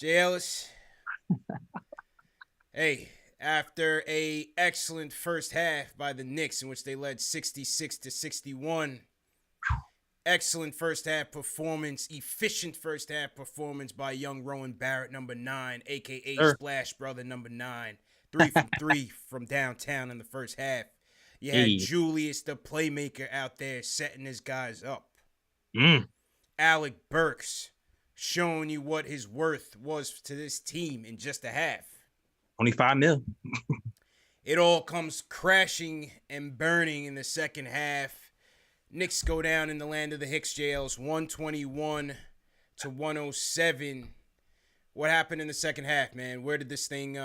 Jay Ellis. Hey, after a excellent first half by the Knicks in which they led 66-61, excellent first half performance, efficient first half performance by young Rowan Barrett, number 9, aka Sir. Splash Brother, number 9. 3 from 3 from downtown in the first half. You had Hey. Julius, the playmaker, out there setting his guys up. Mm. Alec Burks showing you what his worth was to this team in just a half. 25 mil. It all comes crashing and burning in the second half. Knicks go down in the land of the Hicks jails, 121-107. What happened in the second half, man? Where did this thing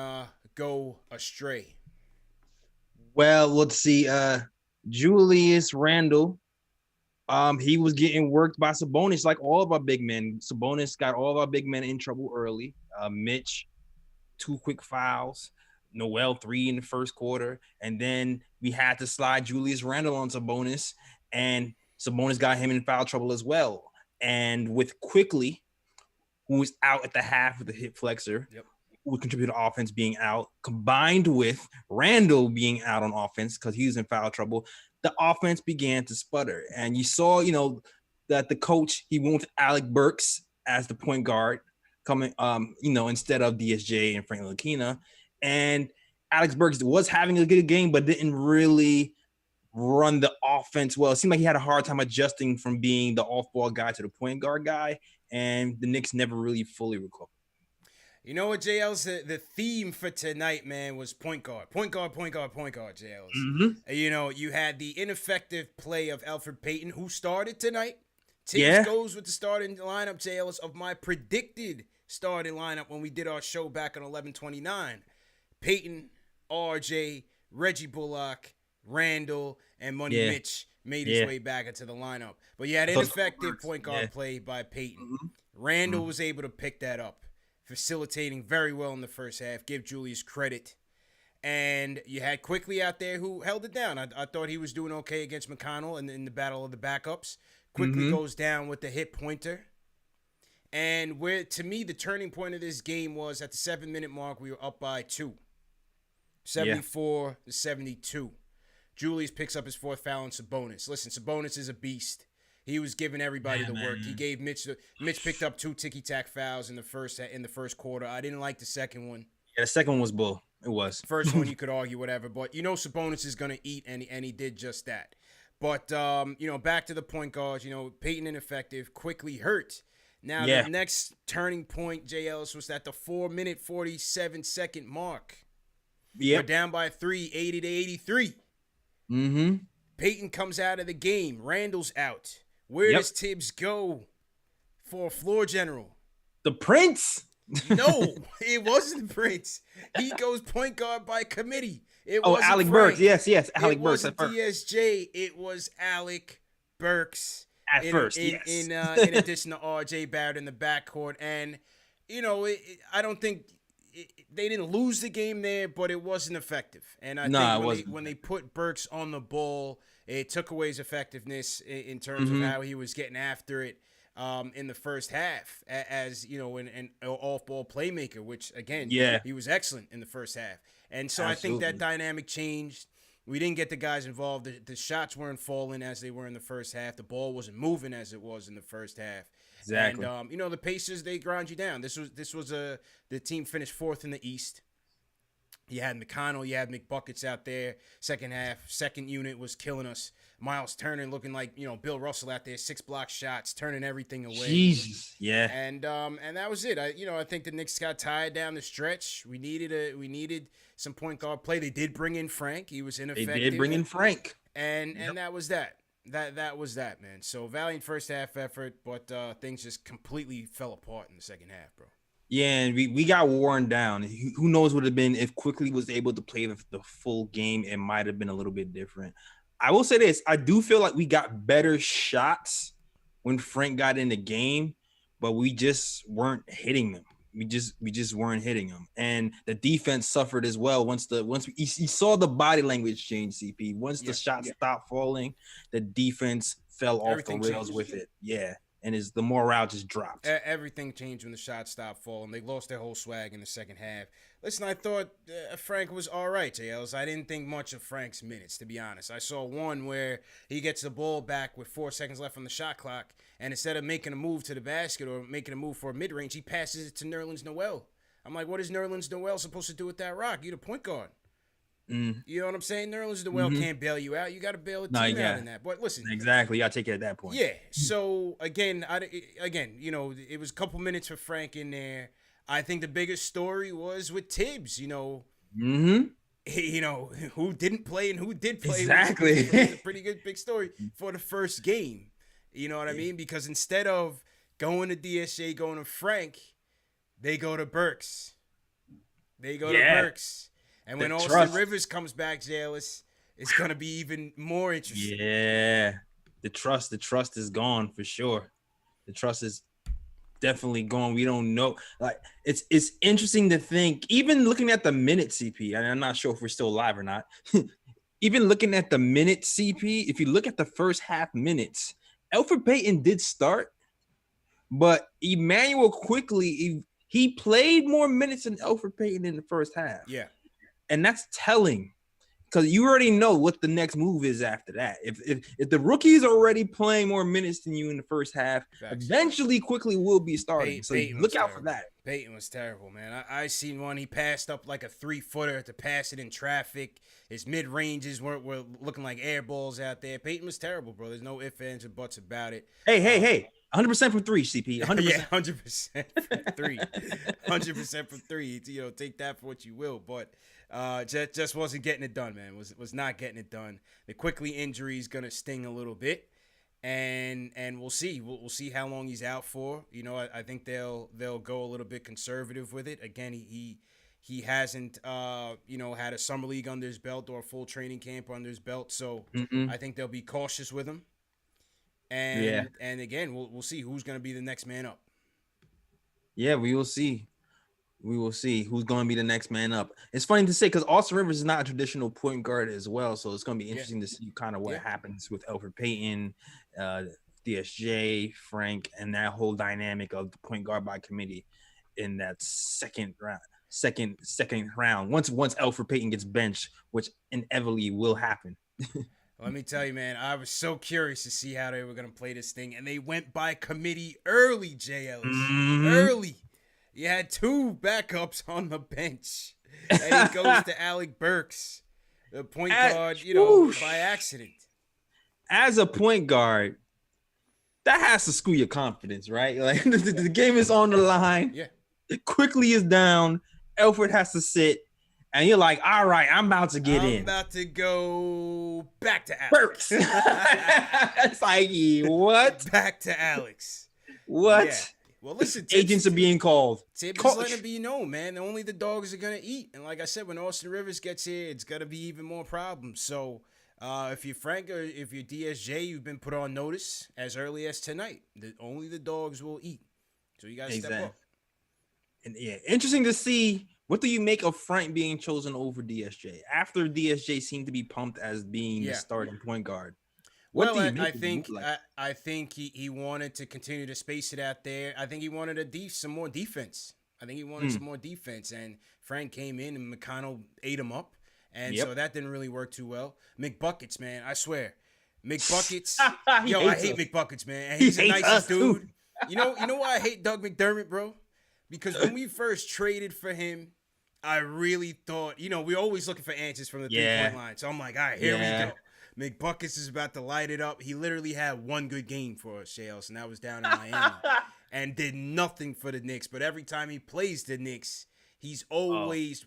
go astray? Well, let's see. Julius Randle. He was getting worked by Sabonis, like all of our big men. Sabonis got all of our big men in trouble early. Mitch, 2 quick fouls. Noel, 3 in the first quarter. And then we had to slide Julius Randle on Sabonis. And Sabonis got him in foul trouble as well. And with Quickly, who was out at the half with the hip flexor, who would contribute to offense being out, combined with Randle being out on offense because he was in foul trouble, the offense began to sputter. And you saw, that the coach, he went with Alec Burks as the point guard coming, instead of DSJ and Frank Ntilikina. And Alex Burks was having a good game, but didn't really run the offense well. It seemed like he had a hard time adjusting from being the off-ball guy to the point guard guy, and the Knicks never really fully recovered. You know what, JL's the theme for tonight, man, was point guard. Point guard, point guard, point guard, JL's. Mm-hmm. You had the ineffective play of Elfrid Payton, who started tonight. Tibbs goes with the starting lineup, JL's, of my predicted starting lineup when we did our show back on 11/29. Payton, RJ, Reggie Bullock, Randle, and Money Mitch made his way back into the lineup. But you had ineffective point guard play by Payton. Mm-hmm. Randle was able to pick that up, facilitating very well in the first half. Give Julius credit. And you had Quickly out there who held it down. I thought he was doing okay against McConnell in the battle of the backups. Quickly goes down with the hit pointer. And where, to me, the turning point of this game was at the 7-minute mark, we were up by 2. 74-72. Julius picks up his 4th foul on Sabonis. Listen, Sabonis is a beast. He was giving everybody the work. He gave Mitch picked up 2 ticky-tack fouls in the first quarter. I didn't like the second one. Yeah, the second one was bull. It was. First one you could argue whatever, but Sabonis is going to eat, and he did just that. But back to the point guards, Payton ineffective, Quickly hurt. Now the next turning point, J. Ellis, was at the 4-minute 47-second mark. Yeah. We're down by 3, 80-83. Mm-hmm. Payton comes out of the game. Randle's out. Where does Tibbs go for floor general? The Prince? No, it wasn't the Prince. He goes point guard by committee. Alec Burks. Yes, Alec Burks. It wasn't DSJ. It was Alec Burks. In addition to RJ Barrett in the backcourt. And, I don't think they didn't lose the game there, but it wasn't effective. And I think when they put Burks on the ball, it took away his effectiveness in terms of how he was getting after it in the first half as, an off-ball playmaker, which, again, he was excellent in the first half. And so I think that dynamic changed. We didn't get the guys involved. The shots weren't falling as they were in the first half. The ball wasn't moving as it was in the first half. Exactly. And the Pacers, they grind you down. The team finished 4th in the East. You had McConnell, you had McBuckets out there. Second half, second unit was killing us. Miles Turner looking like, Bill Russell out there, 6 block shots, turning everything away. Jesus. Yeah. And that was it. I think the Knicks got tired down the stretch. We needed some point guard play. They did bring in Frank. He was ineffective. They did bring in Frank. And that was that. That was that, man. So valiant first half effort, but things just completely fell apart in the second half, bro. Yeah, and we got worn down. Who knows what it would have been if Quickly was able to play the full game. It might have been a little bit different. I will say this. I do feel like we got better shots when Frank got in the game, but we just weren't hitting them. We just weren't hitting them. And the defense suffered as well. Once you saw the body language change, CP. Once the shots stopped falling, the defense fell off the rails with it. Yeah. and the morale just dropped. Everything changed when the shots stopped falling. They lost their whole swag in the second half. Listen, I thought Frank was all right, JLs. I didn't think much of Frank's minutes, to be honest. I saw one where he gets the ball back with 4 seconds left on the shot clock, and instead of making a move to the basket or making a move for a mid-range, he passes it to Nerlens Noel. I'm like, what is Nerlens Noel supposed to do with that rock? You're the point guard. You know what I'm saying? Nerlens Noel can't bail you out. You got to bail a team out in that. But listen, exactly. I take it at that point. Yeah. So again, you know, it was a couple minutes for Frank in there. I think the biggest story was with Tibbs. You know, you know who didn't play and who did play. Exactly. It's a pretty good big story for the first game. You know what I mean? Because instead of going to DSJ, going to Frank, they go to Burks. They go to Burks. And when Austin Rivers comes back, Ellis, it's gonna be even more interesting. Yeah, the trust is gone for sure. The trust is definitely gone. We don't know. Like it's interesting to think. Even looking at the minute CP, and I'm not sure if we're still live or not. Even looking at the minute CP, if you look at the first half minutes, Elfrid Payton did start, but Emmanuel quickly he played more minutes than Elfrid Payton in the first half. Yeah. And that's telling, because you already know what the next move is after that. If the rookie's already playing more minutes than you in the first half, eventually quickly will be starting. So look out for that. Payton was terrible, man. I seen one. He passed up like a 3-footer to pass it in traffic. His mid-ranges were looking like air balls out there. Payton was terrible, bro. There's no ifs, ands, or buts about it. Hey. 100% from 3, CP. 100%. Yeah, 100% from 3. 100% from 3. You know, take that for what you will. But just wasn't getting it done, man. Was not getting it done. The quickly injury is gonna sting a little bit, and we'll see. We'll see how long he's out for. You know, I think they'll go a little bit conservative with it. Again, he hasn't you know, had a summer league under his belt or a full training camp under his belt, so I think they'll be cautious with him. And again, we'll see who's gonna be the next man up. Yeah, we will see. We will see who's going to be the next man up. It's funny to say because Austin Rivers is not a traditional point guard as well, so it's going to be interesting to see kind of what happens with Elfrid Payton, DSJ, Frank, and that whole dynamic of the point guard by committee in that second round. Once Elfrid Payton gets benched, which inevitably will happen. Let me tell you, man, I was so curious to see how they were going to play this thing, and they went by committee early, Ellis. Early. You had 2 backups on the bench, and it goes to Alec Burks, the point guard, you know, by accident. As a point guard, that has to screw your confidence, right? Like the game is on the line. Yeah. It quickly is down. Elfrid has to sit, and you're like, all right, I'm about to get in. I'm about to go back to Alex. Burks. It's like, what? Back to Alex. What? Yeah. Well, listen, agents are being called. Tibbs is letting it be known, man. Only the dogs are gonna eat, and like I said, when Austin Rivers gets here, it's gonna be even more problems. So, if you're Frank or if you're DSJ, you've been put on notice as early as tonight. Only the dogs will eat. So you gotta step up. And yeah, interesting to see. What do you make of Frank being chosen over DSJ after DSJ seemed to be pumped as being the starting point guard? I think he wanted to continue to space it out there. I think he wanted some more defense. Some more defense, and Frank came in and McConnell ate him up, and so that didn't really work too well. McBuckets, man, I swear, McBuckets. I hate McBuckets, man. And he's the nicest dude. You know why I hate Doug McDermott, bro? Because when we first traded for him, I really thought, you know, we're always looking for answers from the 3-point line. So I'm like, all right, here we go. McBuckets is about to light it up. He literally had one good game for us, Shales, and that was down in Miami, and did nothing for the Knicks. But every time he plays the Knicks, he's always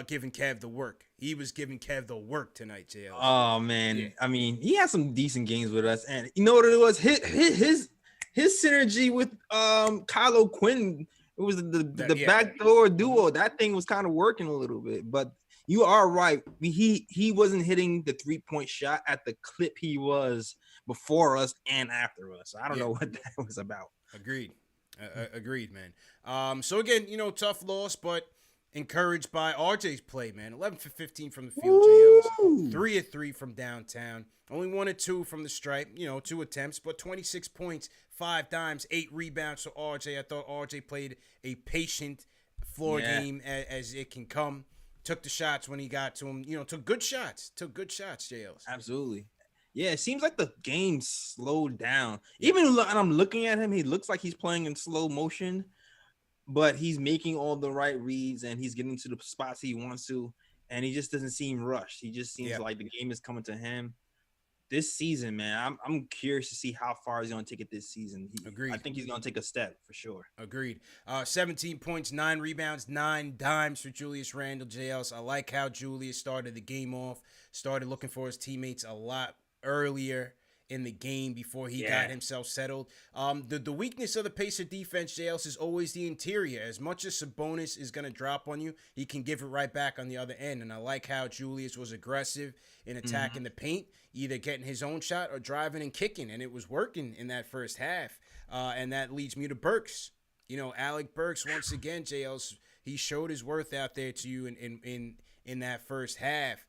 giving Kev the work. He was giving Kev the work tonight, Shales. Oh man, yeah. I mean, he had some decent games with us, and you know what it was? His synergy with Kylo Quinn. It was the backdoor duo. That thing was kind of working a little bit, but you are right. He wasn't hitting the 3-point shot at the clip he was before us and after us. I don't know what that was about. Agreed, man. So again, you know, tough loss, but Encouraged by RJ's play, man. 11 for 15 from the field, JLs. 3 of 3 from downtown. Only 1 of 2 from the stripe. 2 attempts, but 26 points, 5 dimes, 8 rebounds for RJ. I thought RJ played a patient floor game as it can come. Took the shots when he got to him. Took good shots. JLs. Absolutely. Yeah, it seems like the game slowed down. Even when I'm looking at him, he looks like he's playing in slow motion. But he's making all the right reads and he's getting to the spots he wants to, and he just doesn't seem rushed. He just seems like the game is coming to him. This season, man, I'm curious to see how far he's going to take it this season. Agreed. I think he's going to take a step for sure. Agreed. 17 points, 9 rebounds, 9 dimes for Julius Randle, JLs. I like how Julius started the game off, started looking for his teammates a lot earlier in the game before he got himself settled. The weakness of the Pacer defense, JLs, is always the interior. As much as Sabonis is going to drop on you, he can give it right back on the other end. And I like how Julius was aggressive in attacking the paint, either getting his own shot or driving and kicking. And it was working in that first half. And that leads me to Burks. Alec Burks, once again, JLs, he showed his worth out there to you in that first half.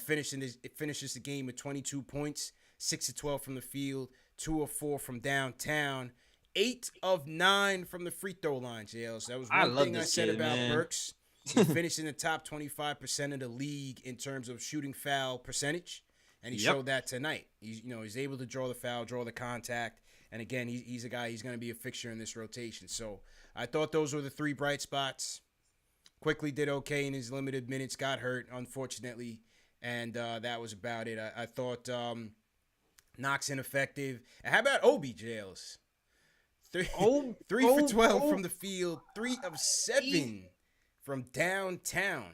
Finishes the game with 22 points. 6 of 12 from the field, 2 of 4 from downtown, 8 of 9 from the free throw line, JLs. That was one thing I said about Burks. He finished in the top 25% of the league in terms of shooting foul percentage, and he showed that tonight. He's able to draw the foul, draw the contact, and again, he's a guy, he's going to be a fixture in this rotation. So I thought those were the 3 bright spots. Quickly did okay in his limited minutes, got hurt, unfortunately, and that was about it. I thought Knox ineffective. And how about Obi, JLs? 3 for 12 from the field, 3 of 7 from downtown.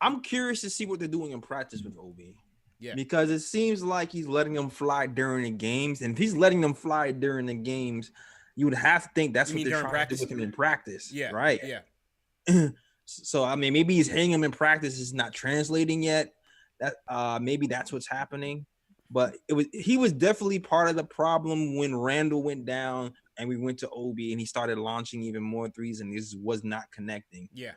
I'm curious to see what they're doing in practice with Obi. Yeah. Because it seems like he's letting them fly during the games. And if he's letting them fly during the games, you would have to think that's what they're trying to do with him in practice. Yeah. Right. Yeah. So, maybe he's hitting him in practice. It's not translating yet. That maybe that's what's happening. But he was definitely part of the problem when Randall went down and we went to Obi and he started launching even more threes and this was not connecting. Yeah.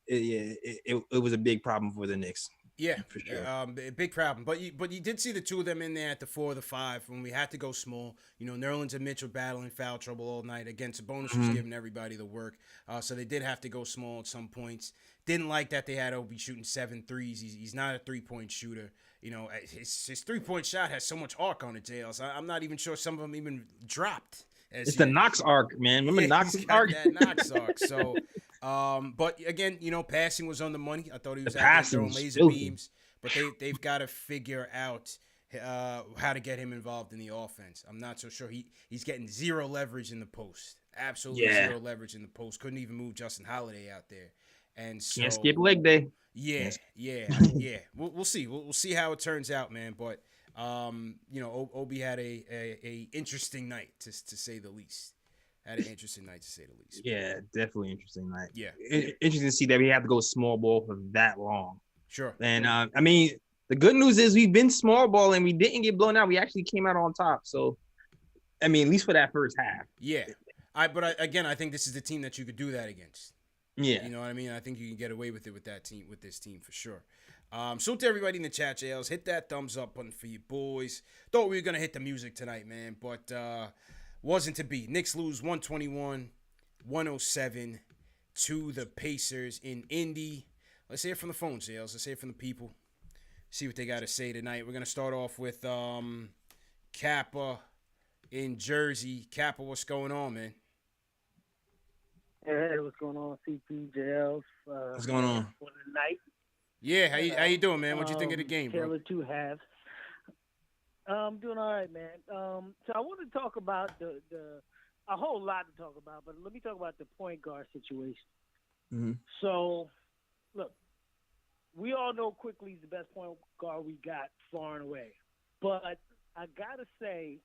It was a big problem for the Knicks. Yeah, for sure. Big problem. But you did see the 2 of them in there at the 4 or the 5 when we had to go small. Nerlens and Mitchell battling foul trouble all night. Again, Sabonis was giving everybody the work. So they did have to go small at some points. Didn't like that they had Obi shooting 7 threes. He's not a 3-point shooter. His 3-point shot has so much arc on it, JLs. I'm not even sure some of them even dropped. It's the Knox arc, man. Remember Knox's arc? That Knox arc. So, but again, passing was on the money. I thought he was out there throwing laser beams. But they've got to figure out how to get him involved in the offense. I'm not so sure. He's getting 0 leverage in the post. Absolutely 0 leverage in the post. Couldn't even move Justin Holiday out there. And so, can't skip leg day. Yeah. We'll see. We'll see how it turns out, man. But Obi had a interesting night to say the least. Yeah, definitely interesting night. Yeah, interesting to see that we have to go small ball for that long. Sure. And the good news is we've been small ball and we didn't get blown out. We actually came out on top. So, at least for that first half. Yeah. I think this is the team that you could do that against. Yeah. You know what I mean? I think you can get away with it with this team for sure. So to everybody in the chat, JLs, hit that thumbs up button for you boys. Thought we were going to hit the music tonight, man, but wasn't to be. Knicks lose 121-107 to the Pacers in Indy. Let's hear it from the phones, JLs. Let's hear it from the people. See what they got to say tonight. We're going to start off with Kappa in Jersey. Kappa, what's going on, man? Hey, what's going on, CP, JLs? What's going on? For the night. Yeah, how you doing, man? What you think of the game, bro? Taylor 2 halves. I'm doing all right, man. So I want to talk about a whole lot to talk about, but let me talk about the point guard situation. Mm-hmm. So, look, we all know Quickly's the best point guard we got far and away. But I got to say,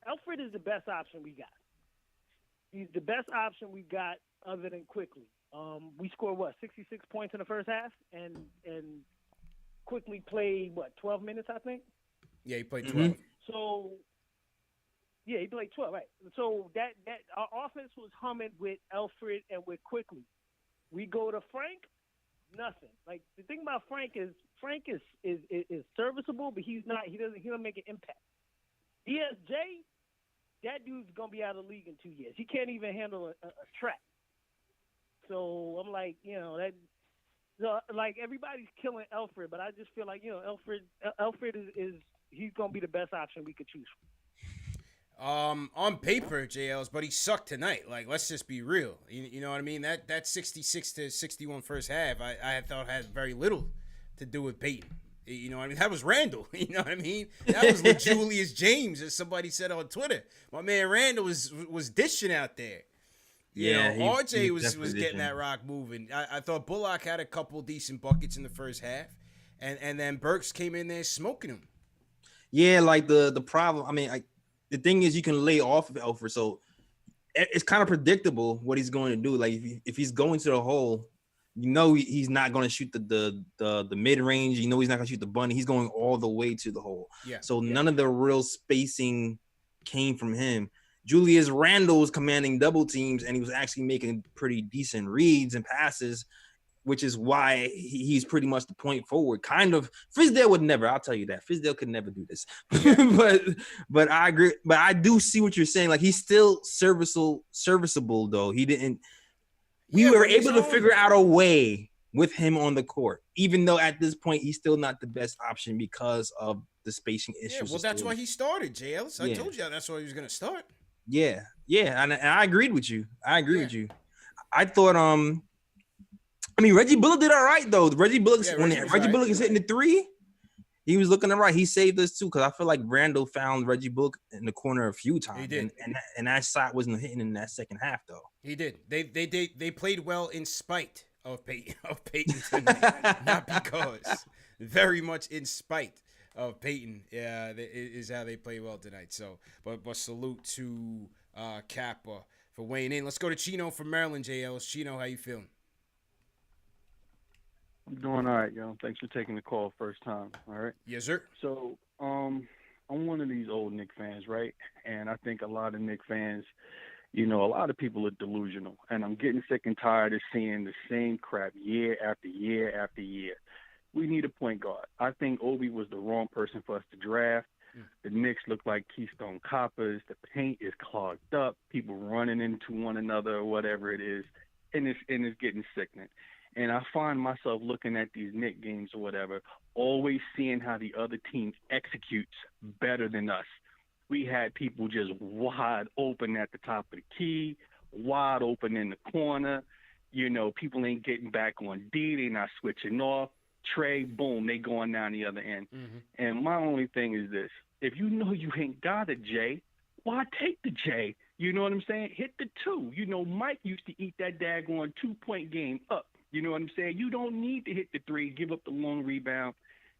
Alfred is the best option we got. He's the best option we got other than Quickly. We scored, 66 points in the first half? And Quickly played, 12 minutes, I think? Yeah, he played 12. So, yeah, he played 12, right. So that our offense was humming with Alfred and with Quickly. We go to Frank, nothing. Like the thing about Frank is serviceable, but he doesn't make an impact. DSJ, that dude's gonna be out of the league in 2 years. He can't even handle a track. So I'm like, that. So, like everybody's killing Alfred, but I just feel like Alfred is he's gonna be the best option we could choose from. On paper, JLs, but he sucked tonight. Like, let's just be real. You know what I mean? That 66-61 first half, I thought had very little to do with Peyton. You know what I mean? That was Randall. You know what I mean? That was Julius James, as somebody said on Twitter. My man Randall was dishing out there. RJ was getting that rock moving. I thought Bullock had a couple decent buckets in the first half, and then Burks came in there smoking him. Yeah, like the problem. I mean, the thing is, you can lay off of Alfred, so it's kind of predictable what he's going to do. Like if he's going to the hole, he's not going to shoot the mid range. He's not going to shoot the bunny. He's going all the way to the hole. Yeah. So none of the real spacing came from him. Julius Randle was commanding double teams, and he was actually making pretty decent reads and passes, which is why he's pretty much the point forward. Kind of. Fizdale would never. I'll tell you that. Fizdale could never do this. but I agree. But I do see what you're saying. Like, he's still serviceable though. He didn't. We were able to figure out a way with him on the court, even though at this point he's still not the best option because of the spacing issues. Yeah, well, that's why he started, JL. I told you that's why he was going to start. Yeah, and I agreed with you. With you. I thought, Reggie Bullock did all right though. Reggie Bullock Bullock is hitting the three, he was looking all right. He saved us too, because I feel like Randall found Reggie Bullock in the corner a few times. He did, and that shot wasn't hitting in that second half though. He did. They played well in spite of Peyton tonight, not because. Very much in spite of Peyton, is how they play well tonight. So, but salute to Kappa for weighing in. Let's go to Chino from Maryland, JL. Chino, how you feeling? I'm doing all right, yo. Thanks for taking the call first time. All right. Yes, sir. So, I'm one of these old Knick fans, right? And I think a lot of Knick fans, a lot of people are delusional, and I'm getting sick and tired of seeing the same crap year after year after year. We need a point guard. I think Obi was the wrong person for us to draft. The Knicks look like Keystone Coppers. The paint is clogged up. People running into one another or whatever it is, and it's getting sickening. And I find myself looking at these Knicks games or whatever, always seeing how the other team executes better than us. We had people just wide open at the top of the key, wide open in the corner. People ain't getting back on D. They not switching off. Trey, boom, they going down the other end. Mm-hmm. And my only thing is this. If you know you ain't got a J, why take the J? You know what I'm saying? Hit the 2. Mike used to eat that daggone 2-point game up. You know what I'm saying? You don't need to hit the 3, give up the long rebound,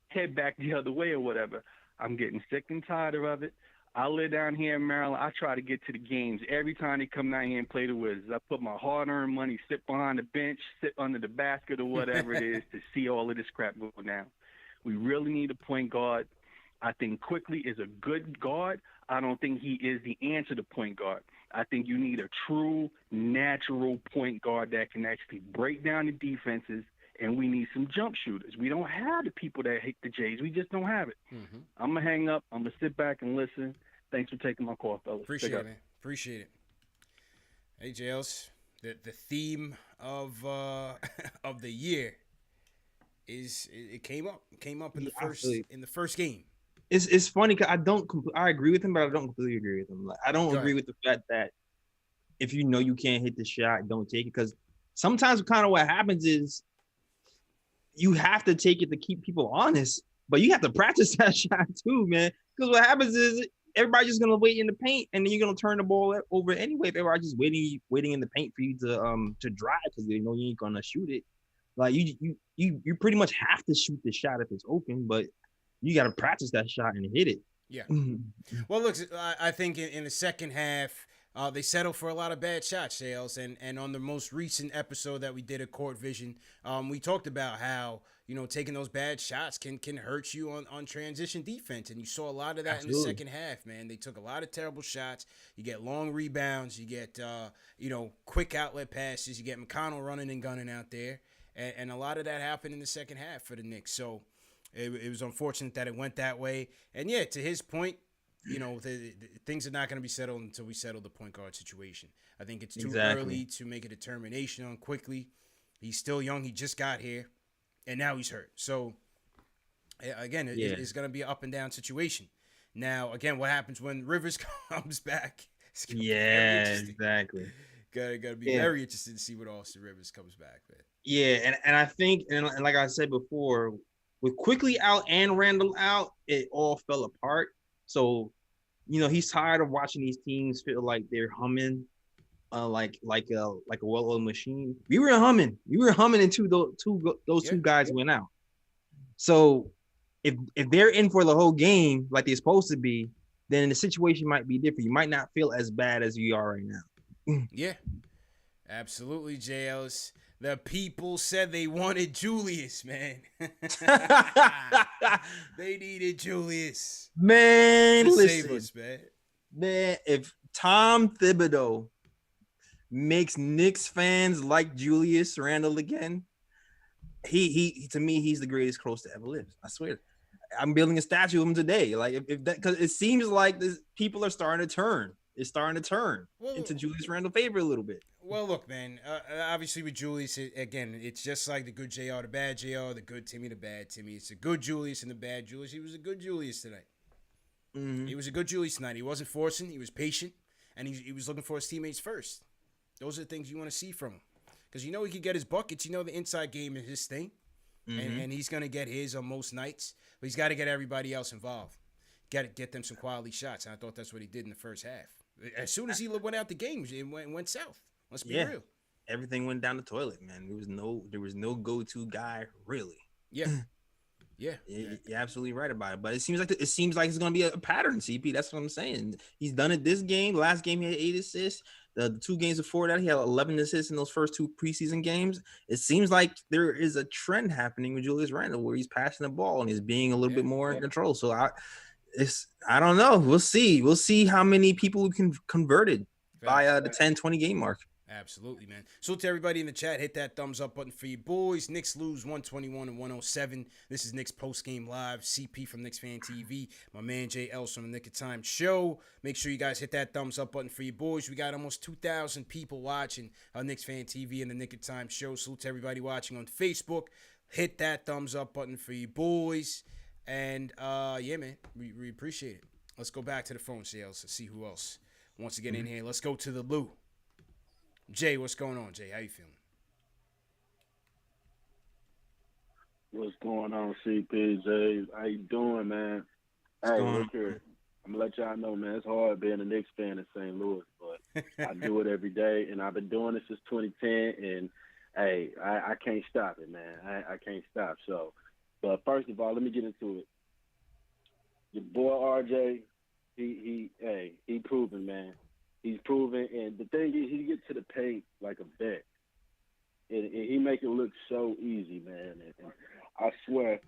head back the other way or whatever. I'm getting sick and tired of it. I live down here in Maryland. I try to get to the games every time they come down here and play the Wizards. I put my hard-earned money, sit behind the bench, sit under the basket or whatever it is to see all of this crap go down. We really need a point guard. I think Quickly is a good guard. I don't think he is the answer to point guard. I think you need a true, natural point guard that can actually break down the defenses, and we need some jump shooters. We don't have the people that hit the Jays. We just don't have it. Mm-hmm. I'm going to hang up. I'm going to sit back and listen. Thanks for taking my call, fellas. Appreciate it, man. Appreciate it. Hey, Jails, the theme of the year is it came up in the first game. It's funny because I agree with him, but I don't completely agree with him. Like, I don't agree with the fact that if you know you can't hit the shot, don't take it, because sometimes kind of what happens is you have to take it to keep people honest, but you have to practice that shot too, man. Because what happens is everybody's just gonna wait in the paint, and then you're gonna turn the ball over anyway. If everybody's just waiting in the paint for you to drive because they know you ain't gonna shoot it. Like you pretty much have to shoot the shot if it's open, but you got to practice that shot and hit it. Yeah. Well, look, I think in the second half, They settle for a lot of bad shots, sales. And on the most recent episode that we did at Court Vision, we talked about how, taking those bad shots can hurt you on transition defense. And you saw a lot of that in the second half, man. They took a lot of terrible shots. You get long rebounds. You get, quick outlet passes. You get McConnell running and gunning out there. And a lot of that happened in the second half for the Knicks. So it was unfortunate that it went that way. And, yeah, to his point, the things are not going to be settled until we settle the point guard situation. I think it's too early to make a determination on quickly. He's still young. He just got here, and now he's hurt. So, again, it's going to be an up and down situation. Now, again, what happens when Rivers comes back? Yeah, exactly. Gotta be very interested to see what Austin Rivers comes back with. Yeah, and I think, and like I said before, with Quickly out and Randall out, it all fell apart. So, he's tired of watching these teams feel like they're humming, like a well-oiled machine. We were humming until those two guys went out. So, if they're in for the whole game like they're supposed to be, then the situation might be different. You might not feel as bad as you are right now. Yeah, absolutely, J. Ellis. The people said they wanted Julius, man. They needed Julius. Man, listen. Save us, man. Man, if Tom Thibodeau makes Knicks fans like Julius Randle again, he to me, he's the greatest coach to ever live. I swear. I'm building a statue of him today. Like if that, because it seems like people are starting to turn. It's starting to turn into Julius Randle favor a little bit. Well, look, man. Obviously, with Julius, it's just like the good JR, the bad JR, the good Timmy, the bad Timmy. It's a good Julius and the bad Julius. He was a good Julius tonight. Mm-hmm. He was a good Julius tonight. He wasn't forcing. He was patient, and he was looking for his teammates first. Those are the things you want to see from him, because he could get his buckets. The inside game is his thing, and he's gonna get his on most nights. But he's got to get everybody else involved. Get them some quality shots. And I thought that's what he did in the first half. As soon as he went out the game, it went south. Let's be real. Everything went down the toilet, man. There was no go-to guy, really. Yeah. Yeah. You're absolutely right about it. But it seems like it's going to be a pattern, CP. That's what I'm saying. He's done it this game. Last game, he had 8 assists. The 2 games before that, he had 11 assists in those first 2 preseason games. It seems like there is a trend happening with Julius Randle where he's passing the ball and he's being a little bit more in control. So I don't know. We'll see. We'll see how many people can converted by the 10-20 game mark. Absolutely, man. So to everybody in the chat, hit that thumbs up button for you boys. Knicks lose 121-107. This is Knicks postgame live. CP from Knicks Fan TV. My man Jay Ellis from the Knick of Time show. Make sure you guys hit that thumbs up button for you boys. We got almost 2,000 people watching Knicks Fan TV and the Knick of Time show. Salute to everybody watching on Facebook. Hit that thumbs up button for you boys. And, yeah, man, we appreciate it. Let's go back to the phone sales to see who else wants to get in here. Let's go to the Lou. Jay, what's going on, Jay? How you feeling? What's going on, CP? Jay? How you doing, man? Hey, look here. I'm going to let y'all know, man, it's hard being a Knicks fan in St. Louis, but I do it every day, and I've been doing it since 2010, and, hey, I can't stop it, man. I can't stop. So, but first of all, let me get into it. Your boy RJ, he proven, man. He's proven, and the thing is, he gets to the paint like a vet, and he make it look so easy, man. And I swear,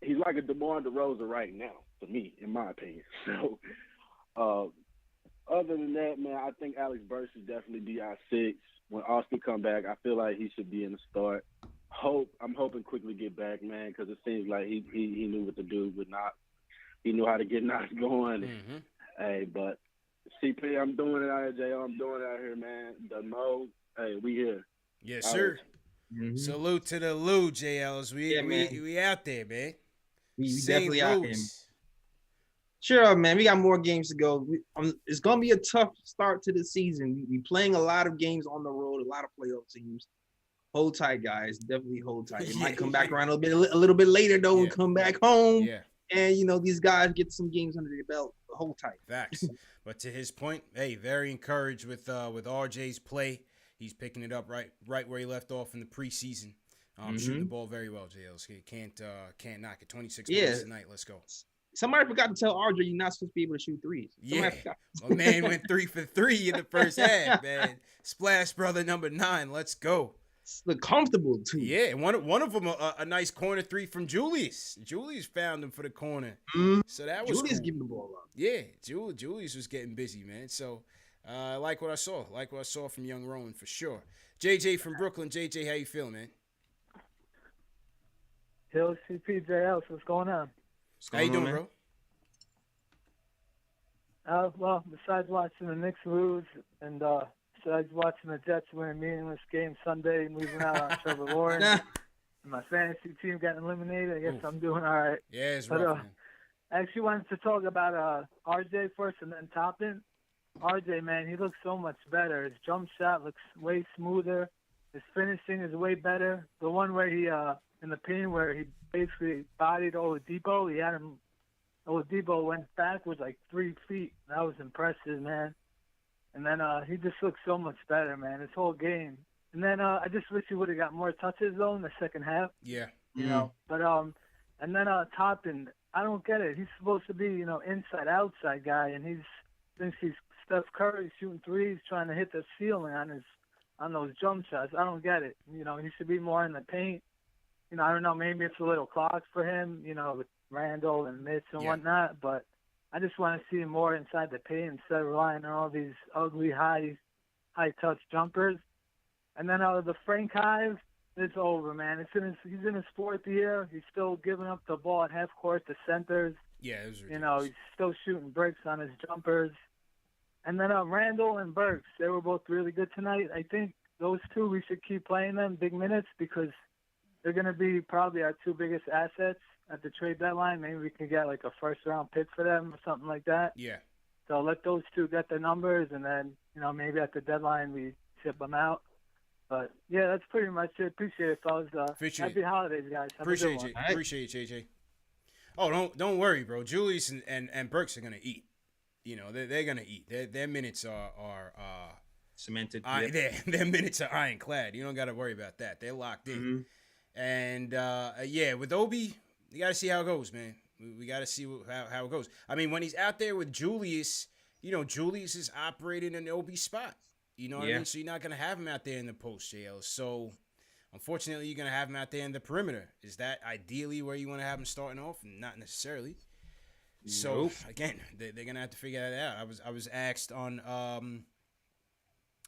he's like a DeMar DeRozan right now, to me, in my opinion. So, other than that, man, I think Alex Burks should definitely be our 6. When Austin come back, I feel like he should be in the start. I'm hoping quickly get back, man, because it seems like he knew what to do with Knox. He knew how to get Knox going. Mm-hmm. Hey, but CP, I'm doing it out here, JR. I'm doing it out here, man. The Mo, hey, we here. Yes, sir. Mm-hmm. Salute to the Lou, J. Ellis. We out there, man. We definitely out here. Sure, man. We got more games to go. It's going to be a tough start to the season. We playing a lot of games on the road, a lot of playoff teams. Hold tight, guys. Definitely hold tight. It might come back around a little bit later, though, and come back home. Yeah. And, these guys get some games under their belt. Hold tight. Facts. But to his point, hey, very encouraged with RJ's play. He's picking it up right where he left off in the preseason. Shooting the ball very well, JLs. Can't knock it. 26 points tonight. Let's go. Somebody forgot to tell RJ you're not supposed to be able to shoot threes. Yeah, my man went 3 for 3 in the first half, man. Splash brother number 9, let's go. Look comfortable too. Yeah, and one of them a nice corner 3 from Julius. Julius found him for the corner, so that was Julius cool. giving the ball up. Yeah, Julius was getting busy, man. So I like what I saw. Like what I saw from young Rowan for sure. JJ from Brooklyn. JJ, how you feeling, man? Yo, CPJL, what's going on? How you doing, bro? Well, besides watching the Knicks lose and besides watching the Jets win a meaningless game Sunday and losing out on Trevor Lawrence, and my fantasy team got eliminated, I guess I'm doing all right. Yeah, it's rough, man. I actually wanted to talk about RJ first and then Toppin. RJ, man, he looks so much better. His jump shot looks way smoother. His finishing is way better. The one where he, in the paint where he basically bodied Oladipo, he had him, Oladipo went backwards like 3 feet. That was impressive, man. And then he just looks so much better, man, his whole game. And then I just wish he would have got more touches, though, in the second half. Yeah. You know, but, and then Toppin, I don't get it. He's supposed to be, you know, inside-outside guy, and thinks he's Steph Curry shooting threes, trying to hit the ceiling on those jump shots. I don't get it. You know, he should be more in the paint. You know, I don't know, maybe it's a little clock for him, you know, with Randall and Mitch and whatnot, but I just want to see him more inside the paint instead of relying on all these ugly high-touch jumpers. And then the Frank Hive, it's over, man. He's in his 4th year. He's still giving up the ball at half court to centers. Yeah, it was ridiculous. You know, he's still shooting bricks on his jumpers. And then Randall and Burks, they were both really good tonight. I think those two, we should keep playing them big minutes because they're going to be probably our 2 biggest assets at the trade deadline. Maybe we can get like a first-round pick for them or something like that. Yeah. So let those 2 get their numbers, and then, you know, maybe at the deadline we ship them out. But, yeah, that's pretty much it. Appreciate it, fellas. Happy holidays, guys. Appreciate you. Right. Appreciate you, JJ. Oh, don't worry, bro. Julius and Burks are going to eat. You know, they're going to eat. Their minutes are cemented. Their minutes are ironclad. You don't got to worry about that. They're locked in. And, with Obi, you got to see how it goes, man. We got to see how it goes. I mean, when he's out there with Julius, you know, Julius is operating in Obi's spot. You know what I mean? So you're not going to have him out there in the post, JL. So, unfortunately, you're going to have him out there in the perimeter. Is that ideally where you want to have him starting off? Not necessarily. So, again, they're going to have to figure that out. I was asked on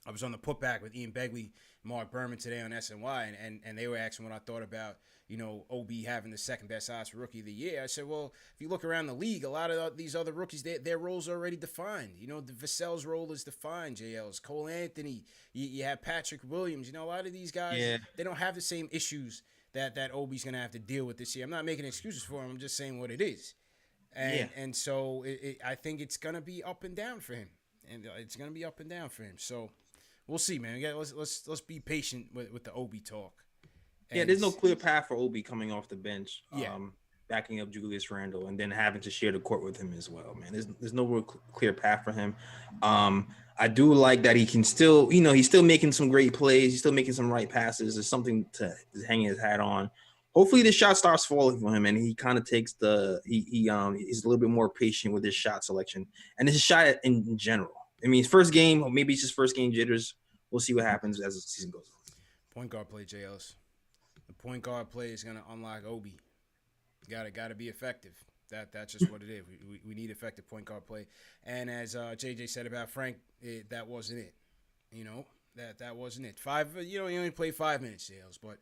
I was on the putback with Ian Begley, Mark Berman today on SNY, and they were asking what I thought about, you know, OB having the second best odds for Rookie of the Year. I said, well, if you look around the league, a lot of these other rookies, their roles are already defined. You know, the Vassell's role is defined, JL's. Cole Anthony, you have Patrick Williams. You know, a lot of these guys, they don't have the same issues that OB's going to have to deal with this year. I'm not making excuses for him. I'm just saying what it is. And so I think it's going to be up and down for him. And it's going to be up and down for him. So we'll see, man. Let's be patient with the Obi talk. And there's no clear path for Obi coming off the bench, backing up Julius Randle, and then having to share the court with him as well, man. There's no real clear path for him. I do like that he can still, you know, he's still making some great plays. He's still making some right passes. There's something to hang his hat on. Hopefully the shot starts falling for him and he kind of takes he's a little bit more patient with his shot selection and his shot in general. I mean, his first game, or maybe it's his first game jitters. We'll see what happens as the season goes on. Point guard play, JLs. The point guard play is going to unlock Obi. Got to be effective. That's just what it is. We need effective point guard play. And as JJ said about Frank, that wasn't it. You know, that wasn't it. He only played 5 minutes, JLs, but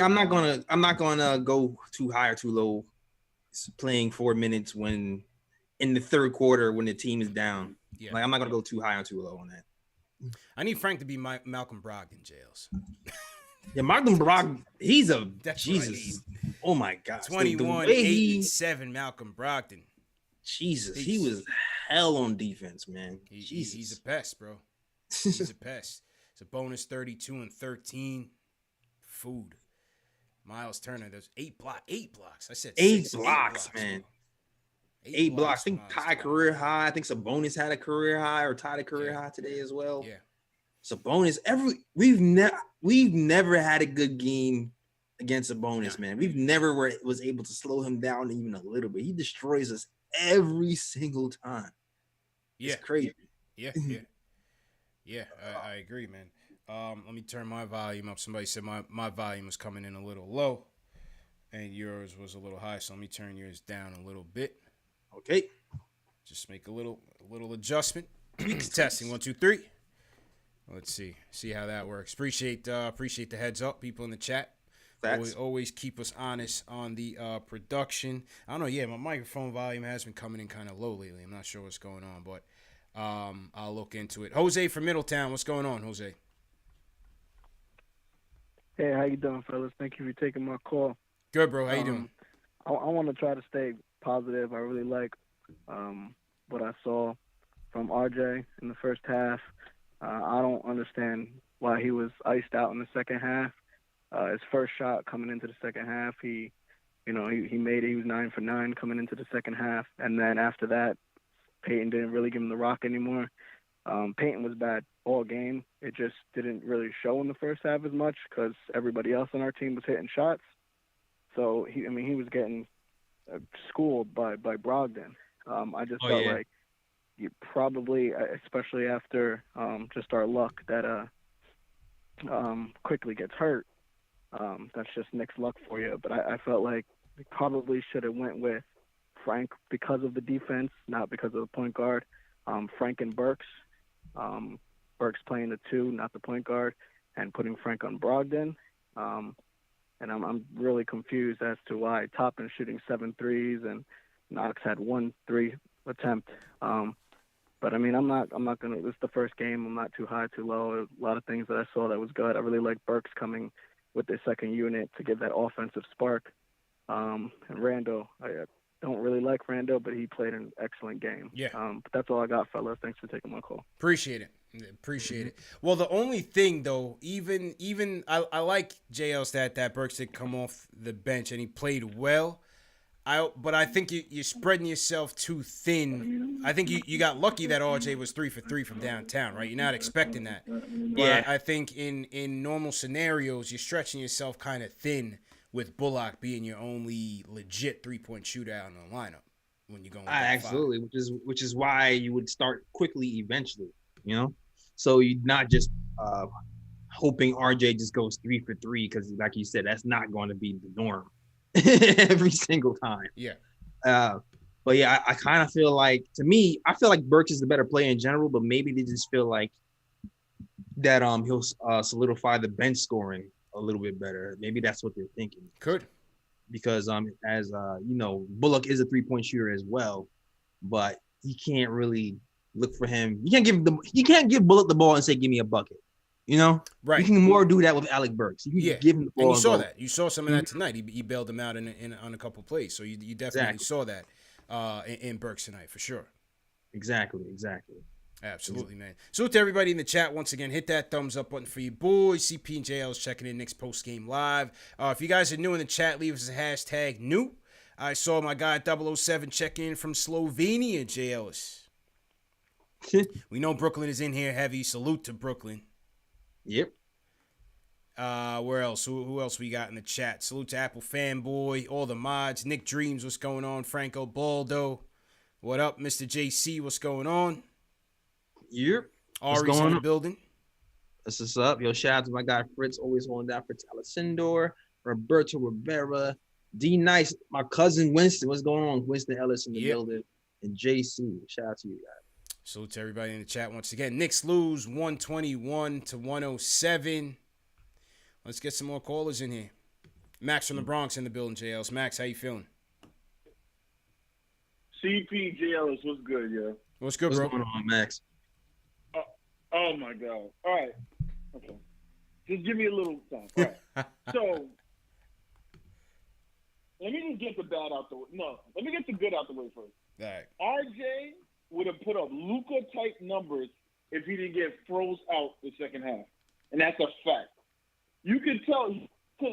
I'm not gonna go too high or too low. Playing 4 minutes when in the third quarter when the team is down. Yeah. Like I'm not gonna go too high or too low on that. I need Frank to be Malcolm Brogdon, JLs. Yeah, Malcolm Brogdon, he's a Jesus. Oh my God. 21, 8, and 7, Malcolm Brogdon. Jesus, he was hell on defense, man. He's a pest, bro. He's a pest. It's a bonus 32 and 13. Food. Miles Turner, there's 8 blocks. I said 8 blocks, man. 8 blocks. I think tied career high. I think Sabonis had a career high or tied a career high today as well. Yeah. Sabonis, we've never had a good game against Sabonis, man. We've never was able to slow him down even a little bit. He destroys us every single time. Yeah. It's crazy. Yeah. I agree, man. Let me turn my volume up. Somebody said my volume was coming in a little low, and yours was a little high. So let me turn yours down a little bit. Okay. Just make a little adjustment. Testing 1, 2, 3. Let's see how that works. Appreciate the heads up, people in the chat. Always keep us honest on the production. I don't know. Yeah, my microphone volume has been coming in kind of low lately. I'm not sure what's going on, but I'll look into it. Jose from Middletown, what's going on, Jose? Hey, how you doing, fellas? Thank you for taking my call. Good, bro. How you doing? I want to try to stay positive. I really like what I saw from RJ in the first half. I don't understand why he was iced out in the second half. His first shot coming into the second half, he made it. He was 9 for 9 coming into the second half, and then after that, Peyton didn't really give him the rock anymore. Peyton was bad all game. It just didn't really show in the first half as much because everybody else on our team was hitting shots. So he was getting schooled by Brogdon. I just felt like you probably, especially after just our luck that quickly gets hurt. That's just Knick's luck for you. But I felt like we probably should have went with Frank because of the defense, not because of the point guard. Frank and Burks. Burks playing the 2, not the point guard, and putting Frank on Brogdon. And I'm really confused as to why Toppin shooting 7 threes and Knox had 1 3 attempt. But I mean, I'm not gonna. This is the first game. I'm not too high, too low. A lot of things that I saw that was good. I really like Burks coming with their second unit to give that offensive spark. And Rando, I don't really like Rando, but he played an excellent game. Yeah. But that's all I got, fellas. Thanks for taking my call. Appreciate it. Well, the only thing though, even I like JL stat that Burks did come off the bench and he played well. But I think you're spreading yourself too thin. I think you got lucky that RJ was 3 for 3 from downtown, right? You're not expecting that. But I think in normal scenarios, you're stretching yourself kind of thin with Bullock being your only legit 3-point shooter out in the lineup when you're going. Absolutely, which is why you would start quickly eventually, you know. So you're not just hoping RJ just goes 3 for 3 because, like you said, that's not going to be the norm every single time. Yeah. But yeah, I kind of feel like, to me, I feel like Burks is the better player in general, but maybe they just feel like that he'll solidify the bench scoring a little bit better. Maybe that's what they're thinking. Could. Because as you know, Bullock is a 3-point shooter as well, but he can't really look for him. You can't give Bullock the ball and say, "Give me a bucket." You know, right? You can more do that with Alec Burks. You can give him the ball. And you saw that. You saw some of that tonight. He bailed him out on a couple plays. So you definitely saw that in Burks tonight for sure. Exactly. Absolutely, man. So to everybody in the chat, once again, hit that thumbs up button for you boys. CP and JL is checking in Knicks post game live. If you guys are new in the chat, leave us a hashtag new. I saw my guy 007 check in from Slovenia, J. Ellis. We know Brooklyn is in here heavy. Salute to Brooklyn. Yep. Where else? Who else we got in the chat? Salute to Apple Fanboy, all the mods. Nick Dreams, what's going on? Franco Baldo. What up, Mr. JC? What's going on? Yep. Ari's in the building. That's what's up. Yo, shout out to my guy Fritz, always holding down for Talasindor, Roberto Rivera, D Nice, my cousin Winston. What's going on? Winston Ellis in the building, and JC. Shout out to you guys. Salute to everybody in the chat once again. Knicks lose 121-107. Let's get some more callers in here. Max from the Bronx in the building, JLs. Max, how you feeling? CP JLs, what's good, yo? What's good, bro? What's going on, Max? Oh, my God. All right. Okay. Just give me a little time. All right. So, let me just get the bad out the way. No, let me get the good out the way first. All right. RJ would have put up Luka-type numbers if he didn't get froze out the second half. And that's a fact. You can tell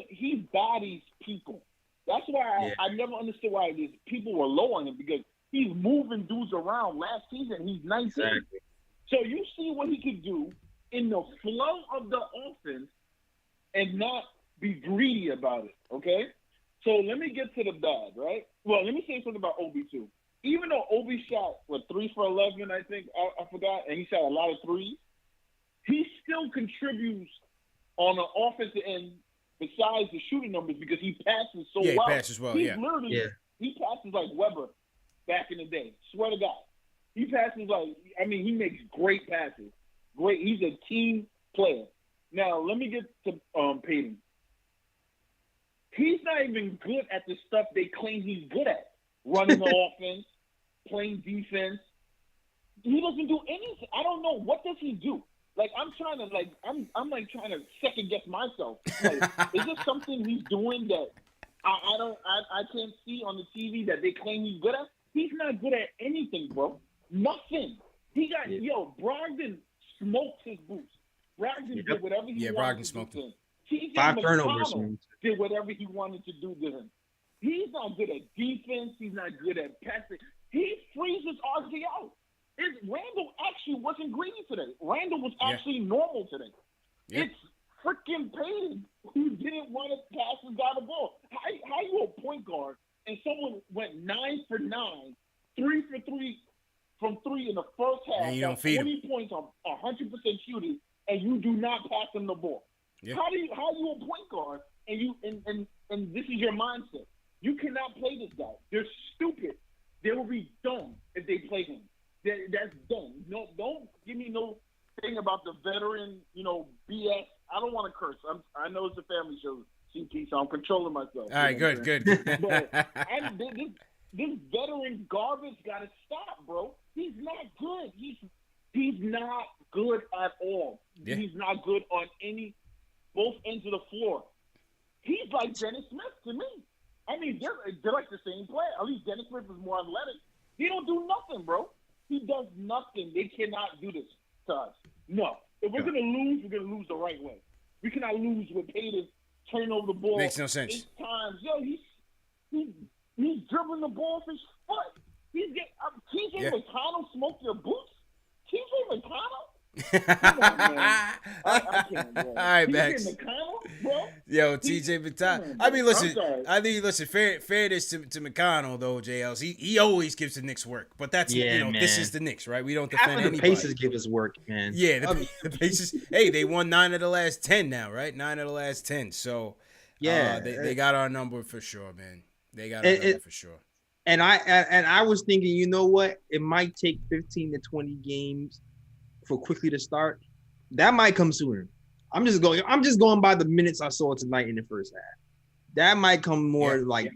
he bodies people. That's why I never understood why these people were low on him, because he's moving dudes around. Last season, he's 19. Exactly. So you see what he could do in the flow of the offense and not be greedy about it, okay? So let me get to the bad, right? Well, let me say something about Obi too. Even though Obi shot 3 for 11, I think I forgot, and he shot a lot of threes, he still contributes on the offensive end besides the shooting numbers because he passes so well. Yeah, he passes well. He passes like Weber back in the day. Swear to God, he passes he makes great passes. Great, he's a team player. Now let me get to Payton. He's not even good at the stuff they claim he's good at. Running the offense, playing defense. He doesn't do anything. I don't know. What does he do? Like, I'm trying to, I'm trying to second guess myself. Like, is there something he's doing that I can't see on the TV that they claim he's good at? He's not good at anything, bro. Nothing. He got, Brogdon smoked his boots. Brogdon did whatever he wanted to do to him. 5 turnovers. Did whatever he wanted to do to him. He's not good at defense. He's not good at passing. He freezes RJ out. Randall actually wasn't greedy today. Randall was actually normal today. Yeah. It's freaking Payton who didn't want to pass and got the ball. How you a point guard and someone went 9 for 9, 3 for 3 from 3 in the first half, and you don't feed 20 points on 100% shooting, and you do not pass him the ball? Yeah. How you a point guard and you and this is your mindset? You cannot play this guy. They're stupid. They will be dumb if they play him. That's dumb. No, don't give me no thing about the veteran, BS. I don't want to curse. I know it's a family show, CP, so I'm controlling myself. All right, good. But this veteran garbage got to stop, bro. He's not good. He's not good at all. Yeah. He's not good on both ends of the floor. He's like Dennis Smith to me. I mean, they're like the same player. At least Dennis Smith is more athletic. He don't do nothing, bro. He does nothing. They cannot do this to us. No. If we're going to lose, we're going to lose the right way. We cannot lose with Payton turning over the ball. Makes no sense. 8 times. Yo, he's dribbling the ball off his foot. He's getting TJ McConnell smoked your boots? TJ McConnell? Come on, man. I can't, bro. All right, Max. TJ McConnell, bro? Yo, TJ McConnell. I mean, listen. Fairness to McConnell though, JLs. He always gives the Knicks work, but that's this is the Knicks, right? We don't defend anybody. The Pacers give us work, man. Yeah, the Pacers. Hey, they won 9 of the last 10 now, right? 9 of the last 10. So they got our number for sure, man. They got our number for sure. And I was thinking, you know what? It might take 15 to 20 games for quickly to start. That might come sooner. I'm just going by the minutes I saw tonight in the first half. That might come more the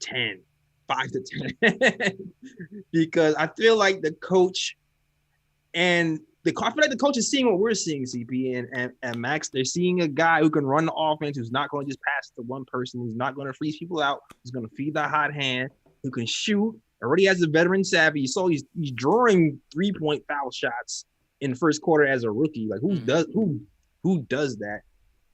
10, 5 to 10. Because I feel like the coach I feel like the coach is seeing what we're seeing, CP and Max. They're seeing a guy who can run the offense, who's not going to just pass to one person, who's not going to freeze people out, who's going to feed the hot hand, who can shoot, already has a veteran savvy. You saw he's drawing 3-point foul shots in the first quarter as a rookie. Like who does that?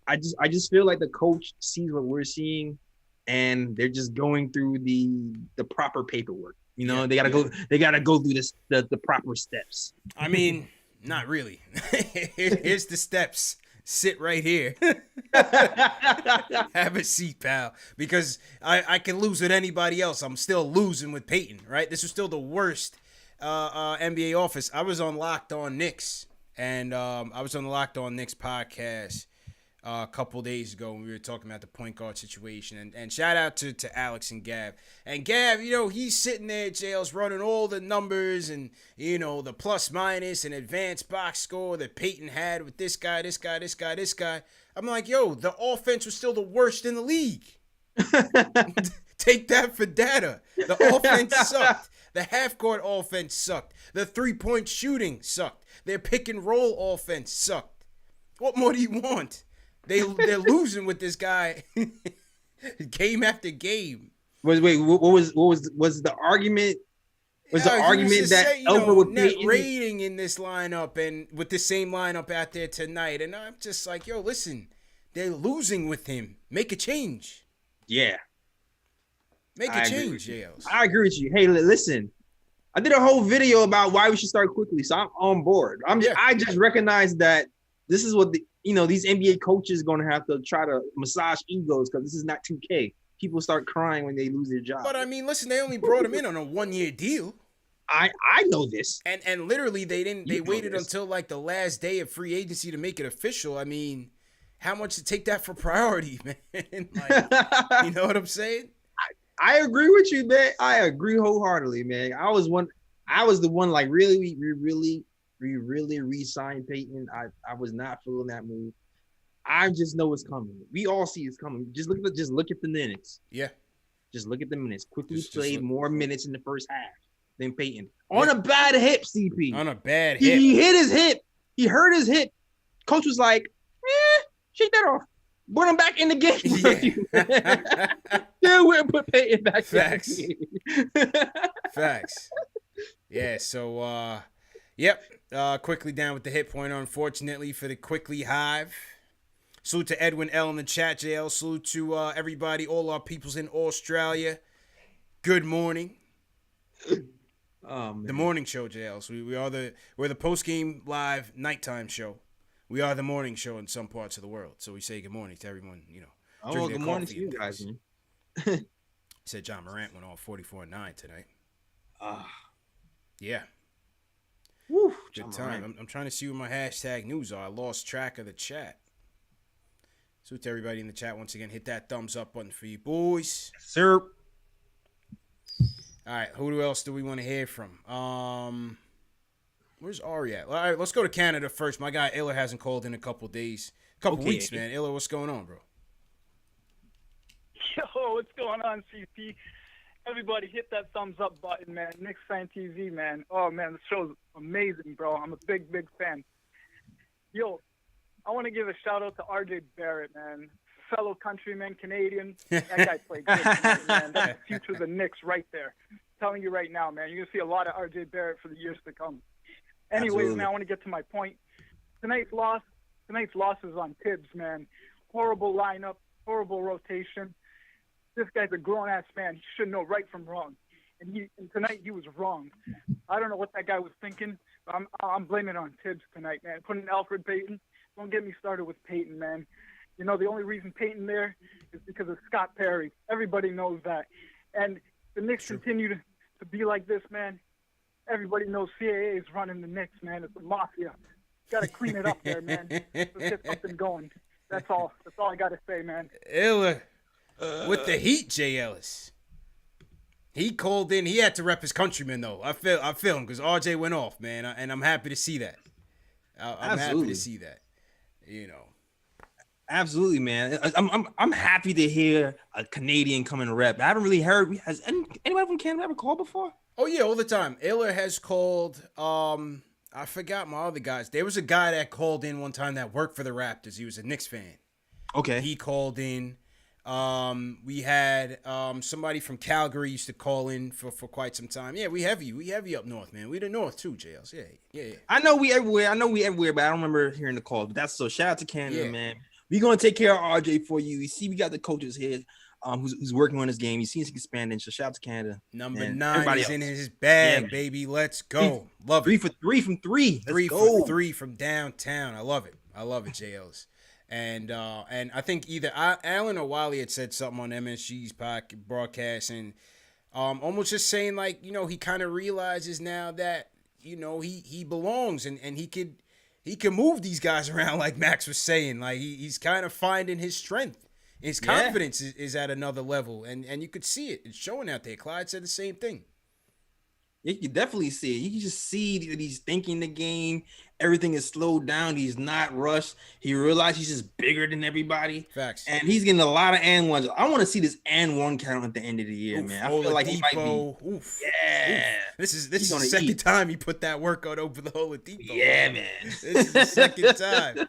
I just feel like the coach sees what we're seeing, and they're just going through the proper paperwork. They gotta go through the proper steps. I mean, not really. Here's the steps. Sit right here. Have a seat, pal. Because I can lose with anybody else. I'm still losing with Payton, right? This was still the worst NBA office. I was on Locked On Knicks, and I was on the Locked On Knicks podcast a couple days ago when we were talking about the point guard situation. And shout out to Alex and Gav. And Gav, he's sitting there, jails, running all the numbers and, the plus minus and advanced box score that Payton had with this guy. I'm like, yo, the offense was still the worst in the league. Take that for data. The offense sucked. The half-court offense sucked. The 3-point shooting sucked. Their pick-and-roll offense sucked. What more do you want? They're losing with this guy game after game. What was the argument? Was the argument that over with net rating in this lineup and with the same lineup out there tonight? And I'm just like, yo, listen, they're losing with him. Make a change. Yeah. Make a change, Yales. I agree with you. Hey, listen, I did a whole video about why we should start quickly, so I'm on board. I just recognize that this is what these NBA coaches gonna have to try to massage egos because this is not 2K. People start crying when they lose their job. But I mean, listen, they only brought him in on a 1-year deal. I know this. And literally they waited until like the last day of free agency to make it official. I mean, how much to take that for priority, man? Like, you know what I'm saying? I agree with you, man. I agree wholeheartedly, man. I was the one like really we really re-signed Peyton. I was not feeling that move. I just know it's coming. We all see it's coming. Just look at the minutes. Yeah. Just look at the minutes. Quickly played more minutes in the first half than Peyton. On a bad hip, CP. On a bad hip. He hit his hip. He hurt his hip. Coach was like, shake that off. Put him back in the game. Yeah, we'll put Peyton back Facts. in the game. Facts. Yeah, so yep. Quickly down with the hit point, unfortunately, for the Quickly Hive. Salute to Edwin L in the chat, JL. Salute to everybody, all our peoples in Australia. Good morning. Oh, man. The morning show, JL. So we're the post-game live nighttime show. We are the morning show in some parts of the world. So we say good morning to everyone, Oh, good morning to you guys, man. Said John Morant went all 44-9 tonight. Yeah. Woo, Good time. I'm trying to see what my hashtag news are. I lost track of the chat. So to everybody in the chat, once again, hit that thumbs up button for you boys. Sir. All right, who else do we want to hear from? Where's Ari at? All right, let's go to Canada first. My guy Ellis hasn't called in a couple weeks, man. Ellis, what's going on, bro? Yo, what's going on, CP? Everybody hit that thumbs up button, man. Knicks Fan TV, man. Oh, man, the show's amazing, bro. I'm a big, big fan. Yo, I want to give a shout-out to RJ Barrett, man. Fellow countryman, Canadian. That guy played good tonight, man. That's the future of the Knicks right there. I'm telling you right now, man. You're going to see a lot of RJ Barrett for the years to come. Anyways, Absolutely. man, I want to get to my point. Tonight's loss is on Tibbs, man. Horrible lineup, horrible rotation. This guy's a grown-ass man. He should know right from wrong. And tonight he was wrong. I don't know what that guy was thinking, but I'm blaming it on Tibbs tonight, man. Putting Alfred Payton. Don't get me started with Payton, man. The only reason Payton there is because of Scott Perry. Everybody knows that. And the Knicks continue to be like this, man. Everybody knows CAA is running the Knicks, man. It's a mafia. Got to clean it up there, man. Let's get something going. That's all I got to say, man. Ellis. With the heat, Jay Ellis. He called in. He had to rep his countrymen, though. I feel him because RJ went off, man. And I'm happy to see that. I'm happy to see that. Absolutely, man. I'm happy to hear a Canadian come and rep. I haven't really heard. Has anybody from Canada ever called before? Oh yeah, all the time. Ellis has called. I forgot my other guys. There was a guy that called in one time that worked for the Raptors. He was a Knicks fan. Okay. He called in. We had somebody from Calgary used to call in for quite some time. Yeah, we have you up north, man. We the north too, JLs. Yeah. I know we everywhere, but I don't remember hearing the call. But that's so. Shout out to Canada, man. We're gonna take care of RJ for you. You see, we got the coaches here, who's working on this game. You see us expanding. So shout out to Canada. Number 9 is in his bag, baby. Let's go. Love it. 3 for 3 from 3. Three for 3 from downtown. I love it, JLs. And I think either Allen or Wiley had said something on MSG's broadcast, and almost just saying like, he kind of realizes now that he belongs and he can move these guys around like Max was saying. Like he's kind of finding his strength. His confidence is at another level, and you could see it. It's showing out there. Clyde said the same thing. You can definitely see it. You can just see that he's thinking the game. Everything is slowed down. He's not rushed. He realized he's just bigger than everybody. Facts. And he's getting a lot of and ones. I want to see this and one count at the end of the year, man. I feel like he might be. Oof. Yeah. Oof. This is the second time he put that workout over the Oladipo. Yeah, man. This is the second time.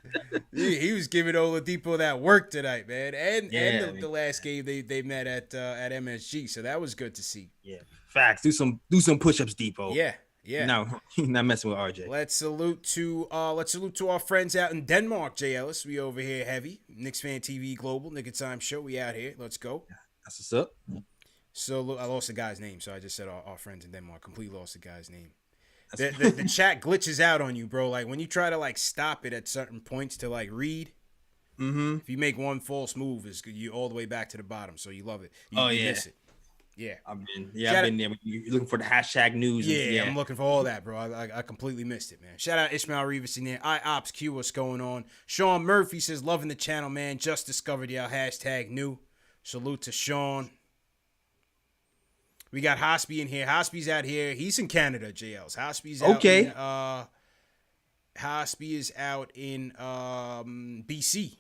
He was giving Oladipo that work tonight, man. And the last game they met at MSG. So that was good to see. Yeah. Facts. Do some push-ups, Depot. Yeah. No, not messing with RJ. Let's salute to our friends out in Denmark, Jay Ellis. We over here heavy. Knicks Fan TV Global, Knick Time Show. We out here. Let's go. That's what's up. So I lost the guy's name, so I just said our friends in Denmark. Completely lost the guy's name. The chat glitches out on you, bro. Like when you try to like stop it at certain points to like read. Mm-hmm. If you make one false move, you all the way back to the bottom. So you love it. You miss it. Yeah. I've been there. You're looking for the hashtag news. Yeah, I'm looking for all that, bro. I completely missed it, man. Shout out Ishmael Rivas in there. IOPSQ, what's going on? Sean Murphy says, loving the channel, man. Just discovered y'all. Hashtag new. Salute to Sean. We got Hospi in here. Hospi's out here. He's in Canada, JLs. Hospi's out in, Hospi is out in BC.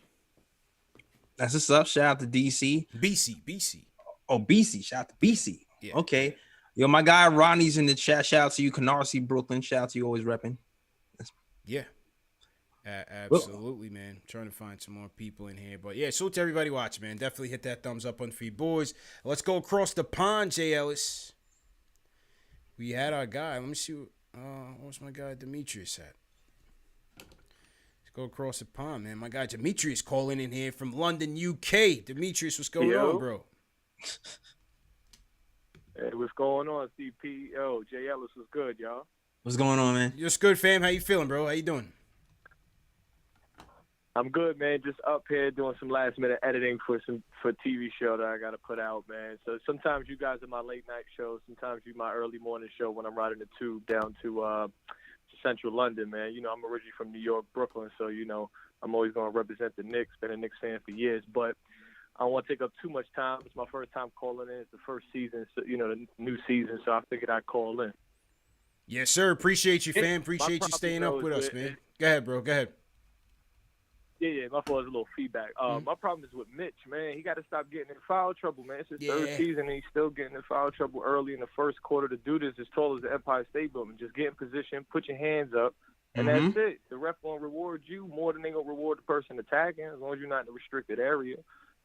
That's what's up. Shout out to DC. BC. Oh, BC. Shout out to BC. Yeah. Okay. Yo, my guy Ronnie's in the chat. Shout out to you. Canarsie, Brooklyn. Shout out to you. Always repping. Yeah. Absolutely, man. I'm trying to find some more people in here. But yeah, salute to everybody watching, man. Definitely hit that thumbs up on for you boys. Let's go across the pond, Jay Ellis. We had our guy. Let me see. Where's my guy Demetrius at? Go across the pond, man. My guy Demetrius calling in here from London, UK. Demetrius, what's going on, bro? Hey, what's going on, CP? Yo, Jay Ellis was good, y'all. What's going on, man? You're good, fam. How you feeling, bro? How you doing? I'm good, man. Just up here doing some last minute editing for TV show that I got to put out, man. So sometimes you guys are my late night show. Sometimes you my early morning show when I'm riding the tube down to Central London, man. You know, I'm originally from New York, Brooklyn, so, you know, I'm always going to represent the Knicks. Been a Knicks fan for years, but I don't want to take up too much time. It's my first time calling in. It's the first season, so, you know, the new season, so I figured I'd call in. Yes, sir. Appreciate you, fam. Appreciate you staying up with us, man. Go ahead, bro. Go ahead. Yeah, my fault is a little feedback. My problem is with Mitch, man. He got to stop getting in foul trouble, man. It's his third season, and he's still getting in foul trouble early in the first quarter. To do this as tall as the Empire State Building, just get in position, put your hands up, and that's it. The ref going to reward you more than they going to reward the person attacking, as long as you're not in a restricted area.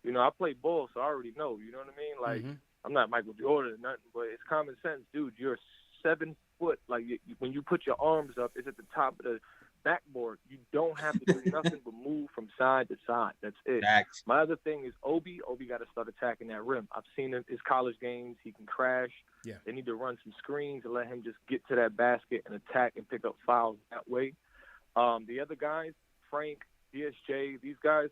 You know, I play ball, so I already know. You know what I mean? Like, I'm not Michael Jordan or nothing, but it's common sense. Dude, you're 7 foot. Like, when you put your arms up, it's at the top of the backboard. You don't have to do nothing but move from side to side. That's it. Facts. My other thing is Obi. Obi got to start attacking that rim. I've seen his college games. He can crash. Yeah. They need to run some screens and let him just get to that basket and attack and pick up fouls that way. The other guys, Frank, DSJ, these guys,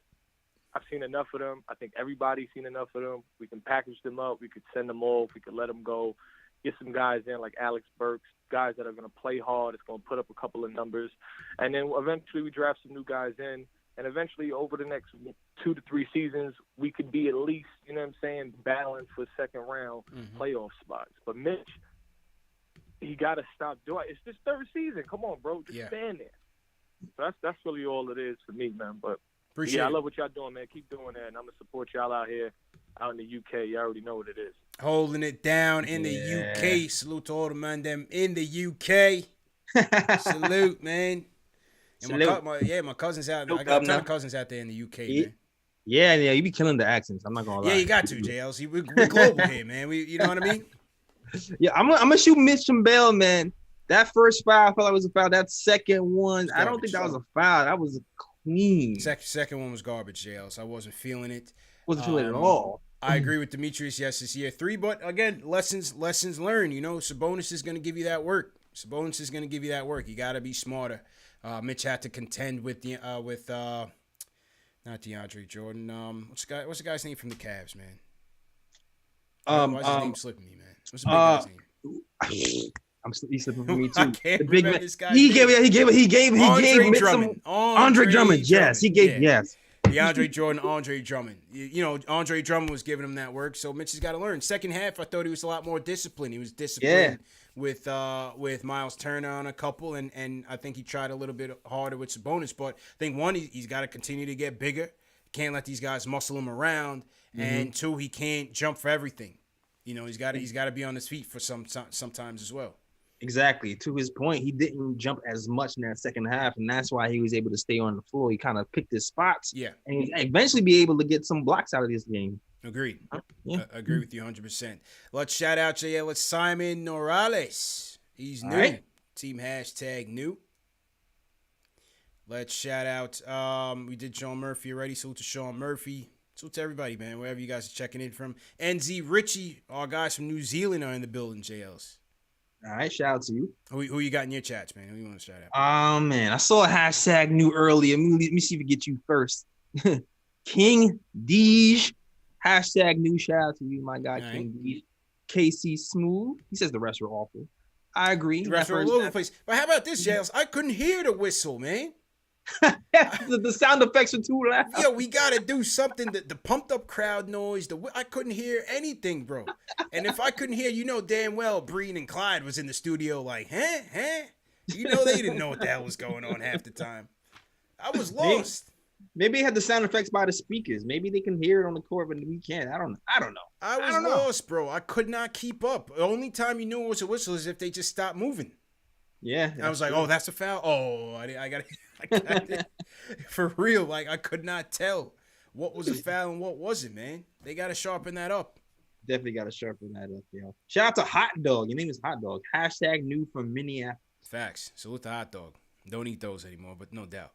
I've seen enough of them. I think everybody's seen enough of them. We can package them up. We could send them off. We could let them go. Get some guys in like Alex Burks, guys that are going to play hard. It's going to put up a couple of numbers. And then eventually we draft some new guys in. And eventually over the next 2 to 3 seasons, we could be at least, you know what I'm saying, balanced for second round playoff spots. But Mitch, he got to stop doing it. It's his third season. Come on, bro. Just stand there. So that's really all it is for me, man. But I love what y'all doing, man. Keep doing that. And I'm going to support y'all out here, out in the UK. You already know what it is. Holding it down in the UK. Salute to all the man them in the UK. Salute, man. And my cousin's out. I got a ton of cousins out there in the UK, man. Yeah, you be killing the accents. I'm not gonna lie. Yeah, you got to, JLC. We're global here, man. You know what I mean? Yeah, I'm gonna shoot Mitch some bail, man. That first foul, I felt like it was a foul. That second one, I don't think that was a foul. That was clean. Second one was garbage, JLC. I wasn't feeling it. Wasn't feeling it at all. I agree with Demetrius. Yes, it's year 3, but again, lessons learned. You know, Sabonis is going to give you that work. You got to be smarter. Mitch had to contend with not DeAndre Jordan. What's the guy's name from the Cavs, man? Why's his name slipping me, man? What's the big guy's name? He's slipping for me too. I can't the big remember man. this guy's He name. gave Andre Drummond. Andre Drummond. Yes, he gave yes. DeAndre Jordan, Andre Drummond. You know, Andre Drummond was giving him that work, so Mitch has got to learn. Second half, I thought he was a lot more disciplined. He was disciplined with Miles Turner on a couple, and I think he tried a little bit harder with Sabonis. But I think, one, he's got to continue to get bigger. Can't let these guys muscle him around. And 2, he can't jump for everything. You know, he's got to be on his feet for sometimes as well. Exactly. To his point, he didn't jump as much in that second half, and that's why he was able to stay on the floor. He kind of picked his spots, and eventually be able to get some blocks out of this game. Agreed. Agree with you 100%. Let's shout out Let's Simon Norales. He's new. Right. Team #new. Let's shout out. We did Sean Murphy already. Salute to Sean Murphy. Salute to everybody, man. Wherever you guys are checking in from. NZ Richie, our guys from New Zealand are in the building. JLs. All right, shout out to you. Who you got in your chats, man? Who you want to shout out? Man, I saw a hashtag new earlier. Let me see if we get you first. King Deej. Hashtag new. Shout out to you, my guy, all King Deej. KC Smooth. He says the rest were awful. I agree. The rest were all over the place. But how about this, Jails? I couldn't hear the whistle, man. the sound effects are too loud. Yo, we gotta do something. The pumped up crowd noise. I couldn't hear anything, bro. And if I couldn't hear, you know damn well Breen and Clyde was in the studio like, huh? You know they didn't know what the hell was going on half the time. I was lost. Maybe they had the sound effects by the speakers. Maybe they can hear it on the court, but we can't. I don't know. I was lost, bro. I could not keep up. The only time you knew it was a whistle is if they just stopped moving. Yeah. I was like, oh, that's a foul. Oh, I got it. For real, like I could not tell what was a foul and what wasn't, man. They got to sharpen that up. Definitely got to sharpen that up, yo. Shout out to Hot Dog. Your name is Hot Dog. Hashtag new from Minneapolis. Facts. Salute to Hot Dog. Don't eat those anymore, but no doubt.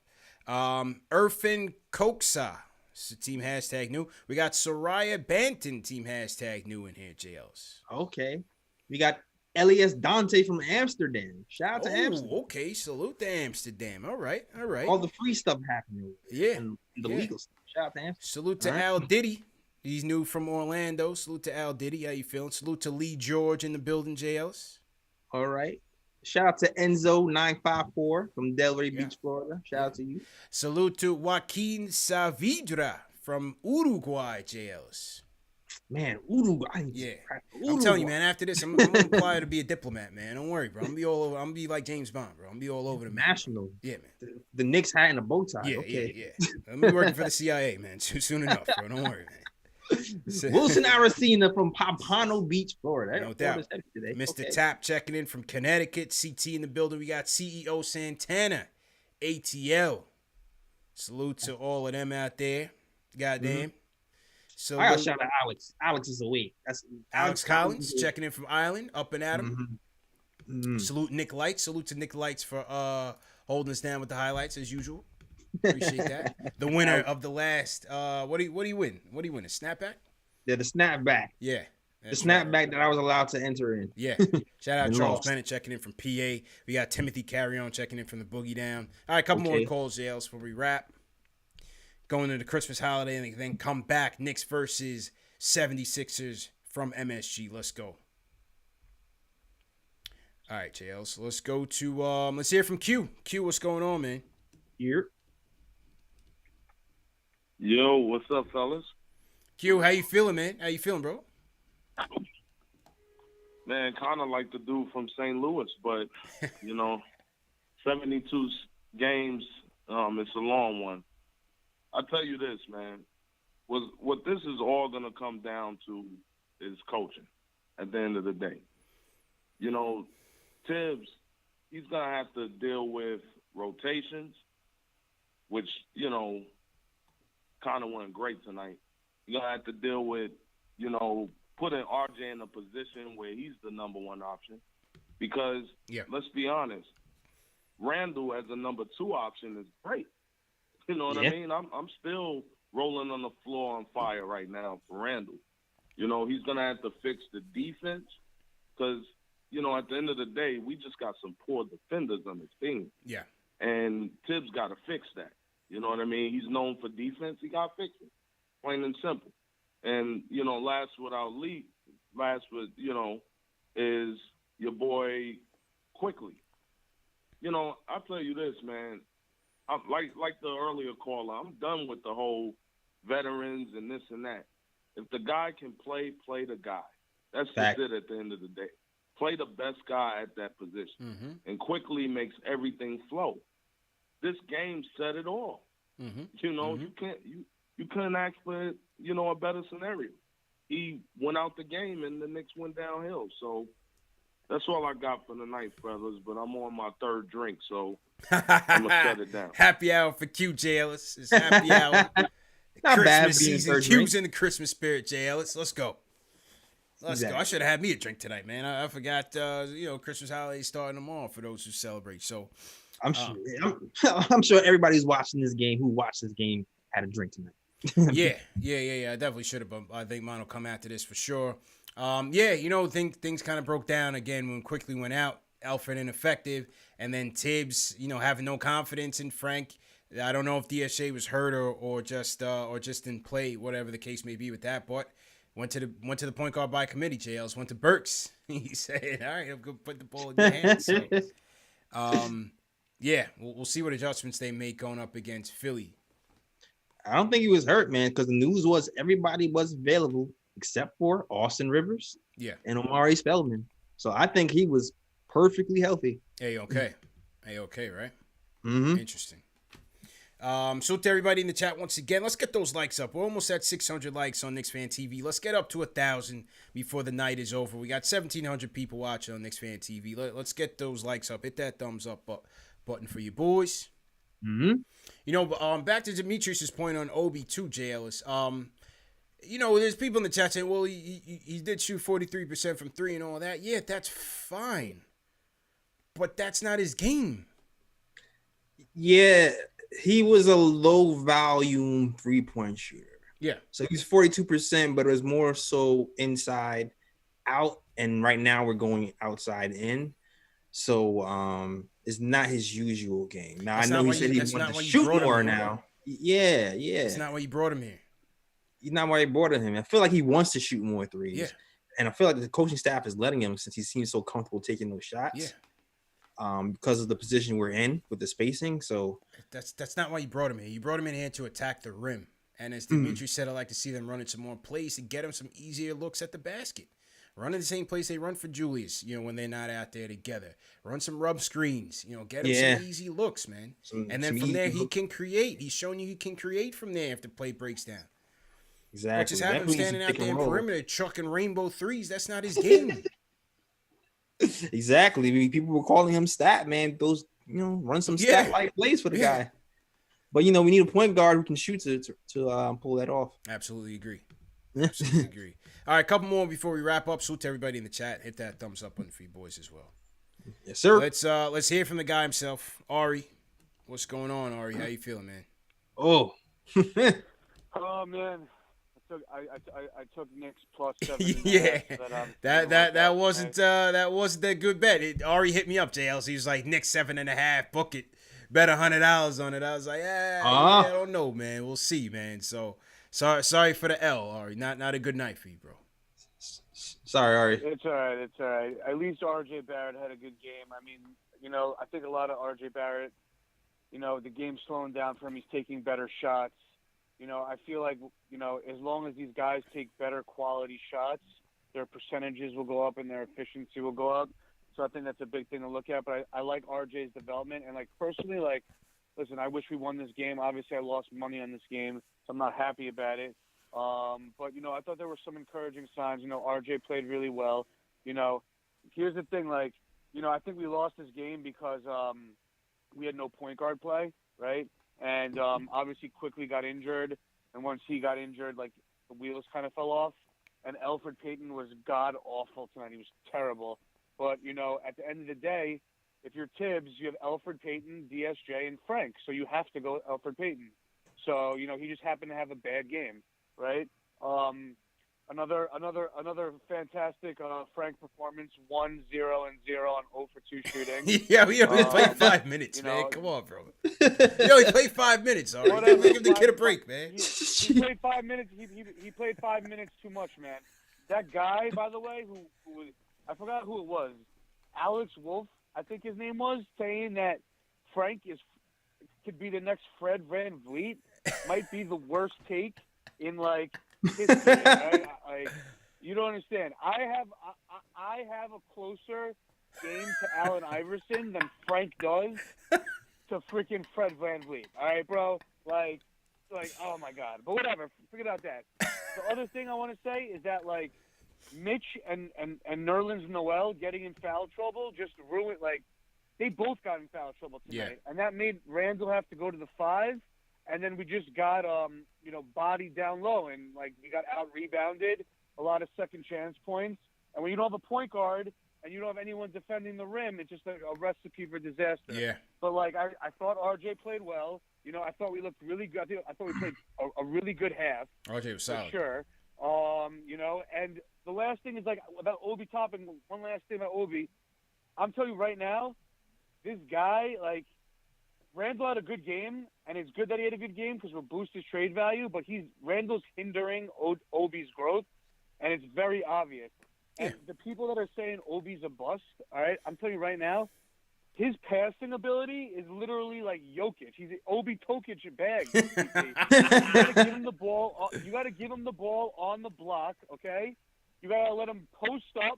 Irfin Koksa. It's the team hashtag new. We got Soraya Banton team hashtag new in here, JLs. Okay. We got Ellis Dante from Amsterdam. Shout out to Amsterdam. Okay. Salute to Amsterdam. All right. All the free stuff happening. Yeah. And the legal stuff. Shout out to Amsterdam. Salute to Al Diddy. He's new from Orlando. Salute to Al Diddy. How you feeling? Salute to Lee George in the building, JLs. All right. Shout out to Enzo954 from Delray Beach, Florida. Shout out to you. Salute to Joaquin Saavedra from Uruguay, JLs. Man, Uruguay. Yeah. I'm telling you, man, after this, I'm going to apply to be a diplomat, man. Don't worry, bro. I'm going to be all over. I'm going to be like James Bond, bro. I'm going to be all over the national. Yeah, man. The Knicks hat and a bow tie. Yeah, okay. yeah. I'm going to be working for the CIA, man. Soon enough, bro. Don't worry, man. Wilson Aracena from Pompano Beach, Florida. No doubt. Mr. Tap checking in from Connecticut. CT in the building. We got CEO Santana, ATL. Salute to all of them out there. Goddamn. So I got to shout out Alex. Alex is awake. That's Alex Collins checking in from Ireland, up and at him. Salute Nick Lights. Salute to Nick Lights for holding us down with the highlights as usual. Appreciate that. The winner of the last what do you win? What do you win? A snapback? Yeah, the snapback. Yeah. The snapback that I was allowed to enter in. Yeah. Shout out Charles Bennett checking in from PA. We got Timothy Carrion checking in from the Boogie Down. All right, a couple more calls, Jails, before we wrap. Going to the Christmas holiday and then come back. Knicks versus 76ers from MSG. Let's go. All right, Jails. So let's go to let's hear from Q. Q, what's going on, man? Here. Yo, what's up, fellas? Q, how you feeling, man? How you feeling, bro? Man, kind of like the dude from St. Louis, but, 72 games, it's a long one. I tell you this, man. What this is all going to come down to is coaching at the end of the day. Tibbs, he's going to have to deal with rotations, which, kind of went great tonight. You're going to have to deal with, putting RJ in a position where he's the number one option. Because, let's be honest, Randall as a number two option is great. You know what I mean? I'm still rolling on the floor on fire right now for Randall. He's going to have to fix the defense because, at the end of the day, we just got some poor defenders on this team. Yeah. And Tibbs got to fix that. You know what I mean? He's known for defense. He got to fix it, plain and simple. And, last is your boy Quickly. I'll tell you this, man. I'm like the earlier caller, I'm done with the whole veterans and this and that. If the guy can play the guy. That's just it at the end of the day. Play the best guy at that position. And Quickly makes everything flow. This game said it all. You couldn't ask for, a better scenario. He went out the game and the Knicks went downhill. So that's all I got for the night, fellas. But I'm on my third drink, so I'm going to shut it down. Happy hour for Q, J. Ellis. It's happy hour. Not Christmas bad season. Q's in the Christmas spirit, J. Ellis. Let's go. Let's go. I should have had me a drink tonight, man. I forgot, Christmas holidays starting tomorrow for those who celebrate. So I'm sure everybody who's watching this game, who watched this game, had a drink tonight. Yeah. I definitely should have, but I think mine will come after this for sure. Yeah, things kind of broke down again when Quickly went out. Alfred ineffective, and then Tibbs, having no confidence in Frank. I don't know if DSJ was hurt or just didn't play, whatever the case may be with that. But went to the point guard by committee. JLs went to Burks. He said, "All right, I'm gonna put the ball in your hands." So, yeah, we'll see what adjustments they make going up against Philly. I don't think he was hurt, man, because the news was everybody was available except for Austin Rivers, and Omari Spellman. So I think he was perfectly healthy. A-okay, right? Mm-hmm. Interesting. So to everybody in the chat once again, let's get those likes up. We're almost at 600 likes on Knicks Fan TV. Let's get up to 1,000 before the night is over. We got 1,700 people watching on Knicks Fan TV. Let's get those likes up. Hit that thumbs up button for you boys. Mm-hmm. Back to Demetrius's point on Obi too, J. Ellis. There's people in the chat saying, well, he did shoot 43% from three and all that. Yeah, that's fine. But that's not his game. Yeah, he was a low volume 3-point shooter. Yeah. So he's 42%, but it was more so inside out. And right now we're going outside in. So it's not his usual game. Now I know he said he wanted to shoot more now. Yeah. It's not why you brought him here. He's not why he brought him. I feel like he wants to shoot more threes. Yeah. And I feel like the coaching staff is letting him since he seems so comfortable taking those shots. Yeah. Because of the position we're in with the spacing. So that's not why you brought him here. You brought him in here to attack the rim. And as Dimitri said, I like to see them running some more plays to get him some easier looks at the basket. Running the same place they run for Julius, when they're not out there together. Run some rub screens, get him some easy looks, man. And then from there, he can create. He's showing you he can create from there if the play breaks down. Exactly. But just have him standing out there in perimeter chucking rainbow threes, that's not his game. Exactly. I mean, people were calling him stat, man. Those, run some stat-like plays for the guy. But, we need a point guard who can shoot to pull that off. Absolutely agree. Absolutely agree. All right, a couple more before we wrap up. Salute to everybody in the chat. Hit that thumbs up button for you boys as well. Yes, sir. Let's hear from the guy himself, Ari. What's going on, Ari? How you feeling, man? Oh. Oh man, I took Knicks plus 7. Yeah, that wasn't that good bet. Ari hit me up, JLC. He was like, Knicks 7.5, book it, bet $100 on it. I was like, yeah, I don't know, man. We'll see, man. So sorry for the L, Ari. Not a good night for you, bro. Sorry, Ari. It's all right. At least RJ Barrett had a good game. I mean, I think a lot of RJ Barrett, the game's slowing down for him. He's taking better shots. I feel like, as long as these guys take better quality shots, their percentages will go up and their efficiency will go up. So I think that's a big thing to look at. But I like RJ's development. And, personally, listen, I wish we won this game. Obviously, I lost money on this game, so I'm not happy about it. But, I thought there were some encouraging signs. RJ played really well. Here's the thing, I think we lost this game because we had no point guard play, right? And obviously Quickly got injured, and once he got injured, the wheels kind of fell off. And Elfrid Payton was god-awful tonight. He was terrible. But, at the end of the day, if you're Tibbs, you have Elfrid Payton, DSJ, and Frank. So you have to go with Elfrid Payton. So, he just happened to have a bad game, right? Another fantastic Frank performance, 1-0-0 on 0 for 2 shooting. Yeah, we only played 5 minutes, man. Come on, bro. You only played 5 minutes, all right? Give the kid a break, man. He played 5 minutes. He played 5 minutes too much, man. That guy, by the way, who I forgot who it was, Alex Wolf, I think his name was, saying that Frank could be the next Fred VanVleet, might be the worst take in history, right? You don't understand. I have a closer game to Allen Iverson than Frank does to freaking Fred VanVleet. All right, bro. Oh my God. But whatever. Forget about that. The other thing I want to say is that Mitch and Nerlens Noel getting in foul trouble just ruined. They both got in foul trouble tonight, and that made Randall have to go to the 5. And then we just got, bodied down low, and we got out rebounded, a lot of second chance points. And when you don't have a point guard and you don't have anyone defending the rim, it's just a recipe for disaster. Yeah. But I thought RJ played well. I thought we looked really good. I thought we played a really good half. RJ was solid. For sure. And the last thing is, like, about Obi Toppin, one last thing about Obi. I'm telling you right now, this guy, like, Randall had a good game, and it's good that he had a good game because we'll boost his trade value, but Randall's hindering Obi's growth, and it's very obvious. And the people that are saying Obi's a bust, all right, I'm telling you right now, his passing ability is literally like Jokic. He's an Obi Tokic bag. You gotta give him the ball. You gotta give him the ball on the block, okay? You gotta let him post up,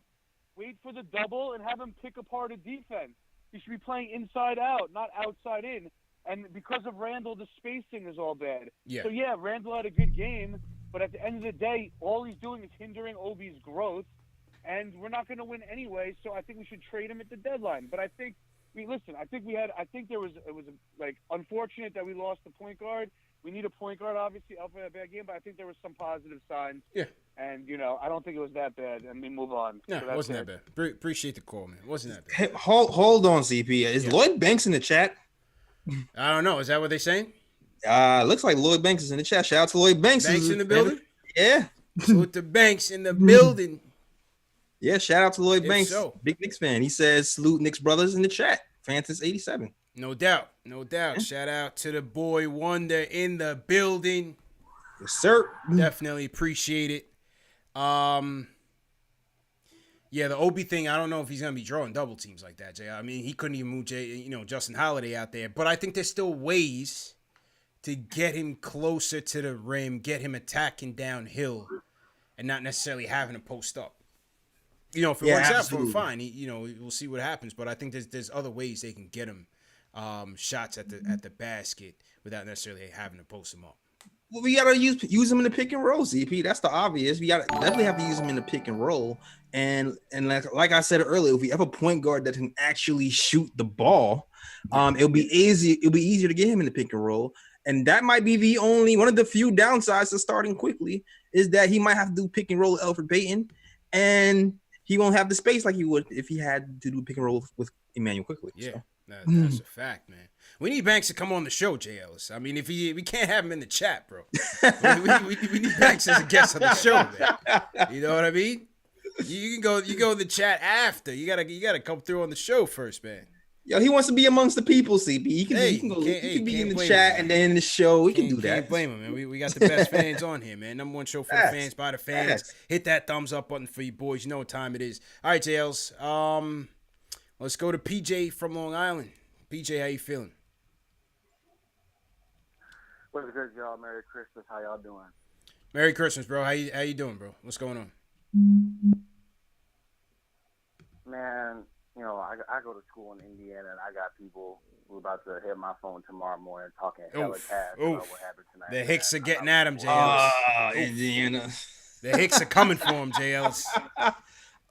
wait for the double, and have him pick apart a defense. He should be playing inside out, not outside in. And because of Randall, the spacing is all bad. Yeah. So yeah, Randall had a good game, but at the end of the day, all he's doing is hindering Obi's growth, and we're not going to win anyway. So I think we should trade him at the deadline. But I think. I think it was like unfortunate that we lost the point guard. We need a point guard, obviously, after that bad game, but I think there was some positive signs. Yeah. And, I don't think it was that bad. And we move on. No, so it wasn't that bad. Appreciate the call, man. It wasn't that bad. Hey, hold on, CP. Is Lloyd Banks in the chat? I don't know. Is that what they're saying? Looks like Lloyd Banks is in the chat. Shout out to Lloyd Banks. Banks in the building? Yeah. Salute to Banks in the building. Yeah, shout out to Lloyd Banks. So. Big Knicks fan. He says, salute Knicks brothers in the chat. Francis 87. No doubt. Yeah. Shout out to the boy Wonder in the building. Yes, sir. Definitely appreciate it. Yeah, the Obi thing, I don't know if he's going to be drawing double teams like that, Jay. I mean, he couldn't even move Justin Holiday out there. But I think there's still ways to get him closer to the rim, get him attacking downhill, and not necessarily having to post up. If it works out for him, fine. We'll see what happens. But I think there's other ways they can get him shots at the basket without necessarily having to post them up. Well, we gotta use him in the pick and roll, CP. That's the obvious. We definitely have to use him in the pick and roll. And like I said earlier, if we have a point guard that can actually shoot the ball, it'll be easy. It'll be easier to get him in the pick and roll. And that might be one of the few downsides to starting quickly is that he might have to do pick and roll with Elfrid Payton, and he won't have the space like he would if he had to do pick and roll with Emmanuel quickly. Yeah, so. that's a fact, man. We need Banks to come on the show, Jay Ellis. I mean, we can't have him in the chat, bro. we need Banks as a guest on the show, man. You know what I mean? You go in the chat after. You gotta come through on the show first, man. Yo, he wants to be amongst the people, CP. He can be in the chat and then in the show. We can do that. Can't blame him, man. We got the best fans on here, man. Number one show for the fans, by the fans. Yes. Hit that thumbs up button for you boys. You know what time it is. All right, JLs. Let's go to PJ from Long Island. PJ, how you feeling? What's good, y'all? Merry Christmas. How y'all doing? Merry Christmas, bro. How you doing, bro? What's going on? Man, I go to school in Indiana, and I got people who about to hit my phone tomorrow morning talking hella cash about what happened tonight. The Hicks are getting at him, JLs. Indiana. The Hicks are coming for him, JLs.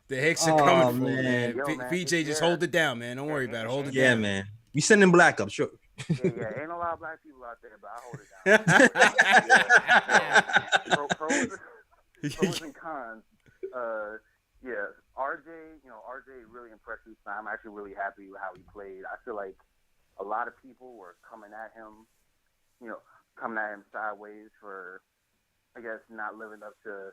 The Hicks are coming for him, man. PJ, just hold it down, man. Don't worry about it. Hold it down. Yeah, man. We sending black up, sure. Yeah, ain't a lot of black people out there, but I hold it down. Pros and cons. RJ really impressed me. I'm actually really happy with how he played. I feel like a lot of people were coming at him sideways for, I guess, not living up to,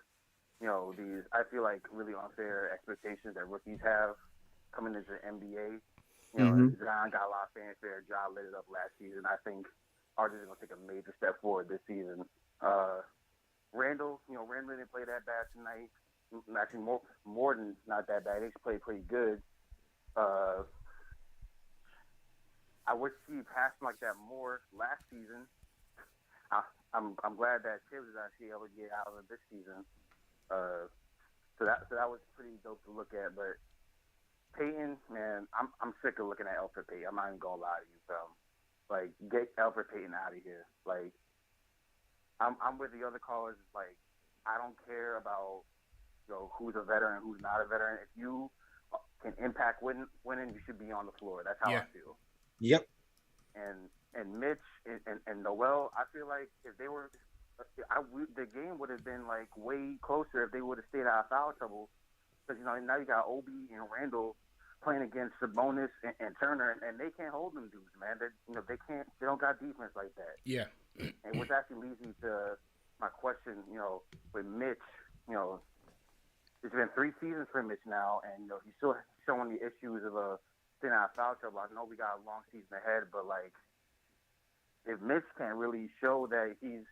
these, I feel like, really unfair expectations that rookies have coming into the NBA. Zion got a lot of fanfare. Ja lit it up last season. I think RJ's going to take a major step forward this season. Randall didn't play that bad tonight. Actually, more than not that bad. He played pretty good. I wish he passed like that more last season. I'm glad that Tibbs is actually able to get out of it this season. So that was pretty dope to look at. But Payton, man, I'm sick of looking at Elfrid Payton. I'm not even gonna lie to you, fam. Like, get Elfrid Payton out of here. Like, I'm with the other callers. Like, I don't care about who's a veteran, who's not a veteran. If you can impact winning, you should be on the floor. That's how I feel. Yep. And Mitch and Noel, I feel like if they were, the game would have been like way closer if they would have stayed out of foul trouble. Because now you got Obi and Randall playing against Sabonis and Turner, and they can't hold them dudes, man. They don't got defense like that. Yeah. And which actually leads me to my question, with Mitch, it's been 3 seasons for Mitch now, and he's still showing the issues of staying out of foul trouble. I know we got a long season ahead, but like, if Mitch can't really show that he's,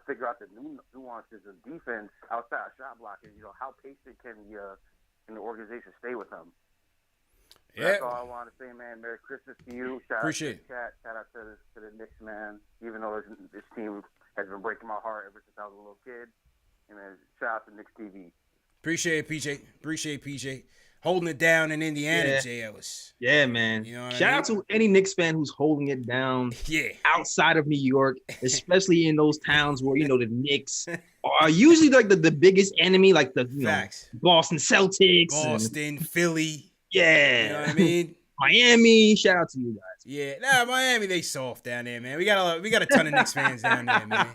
figure out the nuances of defense outside of shot blocking, how patient can the organization stay with him? Yeah. That's all I want to say, man. Merry Christmas to you. Appreciate out to the chat. Shout out to the Knicks, man. Even though this team has been breaking my heart ever since I was a little kid. And then shout out to Knicks TV. Appreciate PJ. Holding it down in Indiana, Jay Ellis. Yeah, man. Shout out to any Knicks fan who's holding it down outside of New York, especially in those towns where, the Knicks are usually like the biggest enemy, like the Boston Celtics. Boston, Philly. Yeah. You know what I mean? Miami. Shout out to you guys. Yeah. Miami, they soft down there, man. We got a ton of Knicks fans down there, man.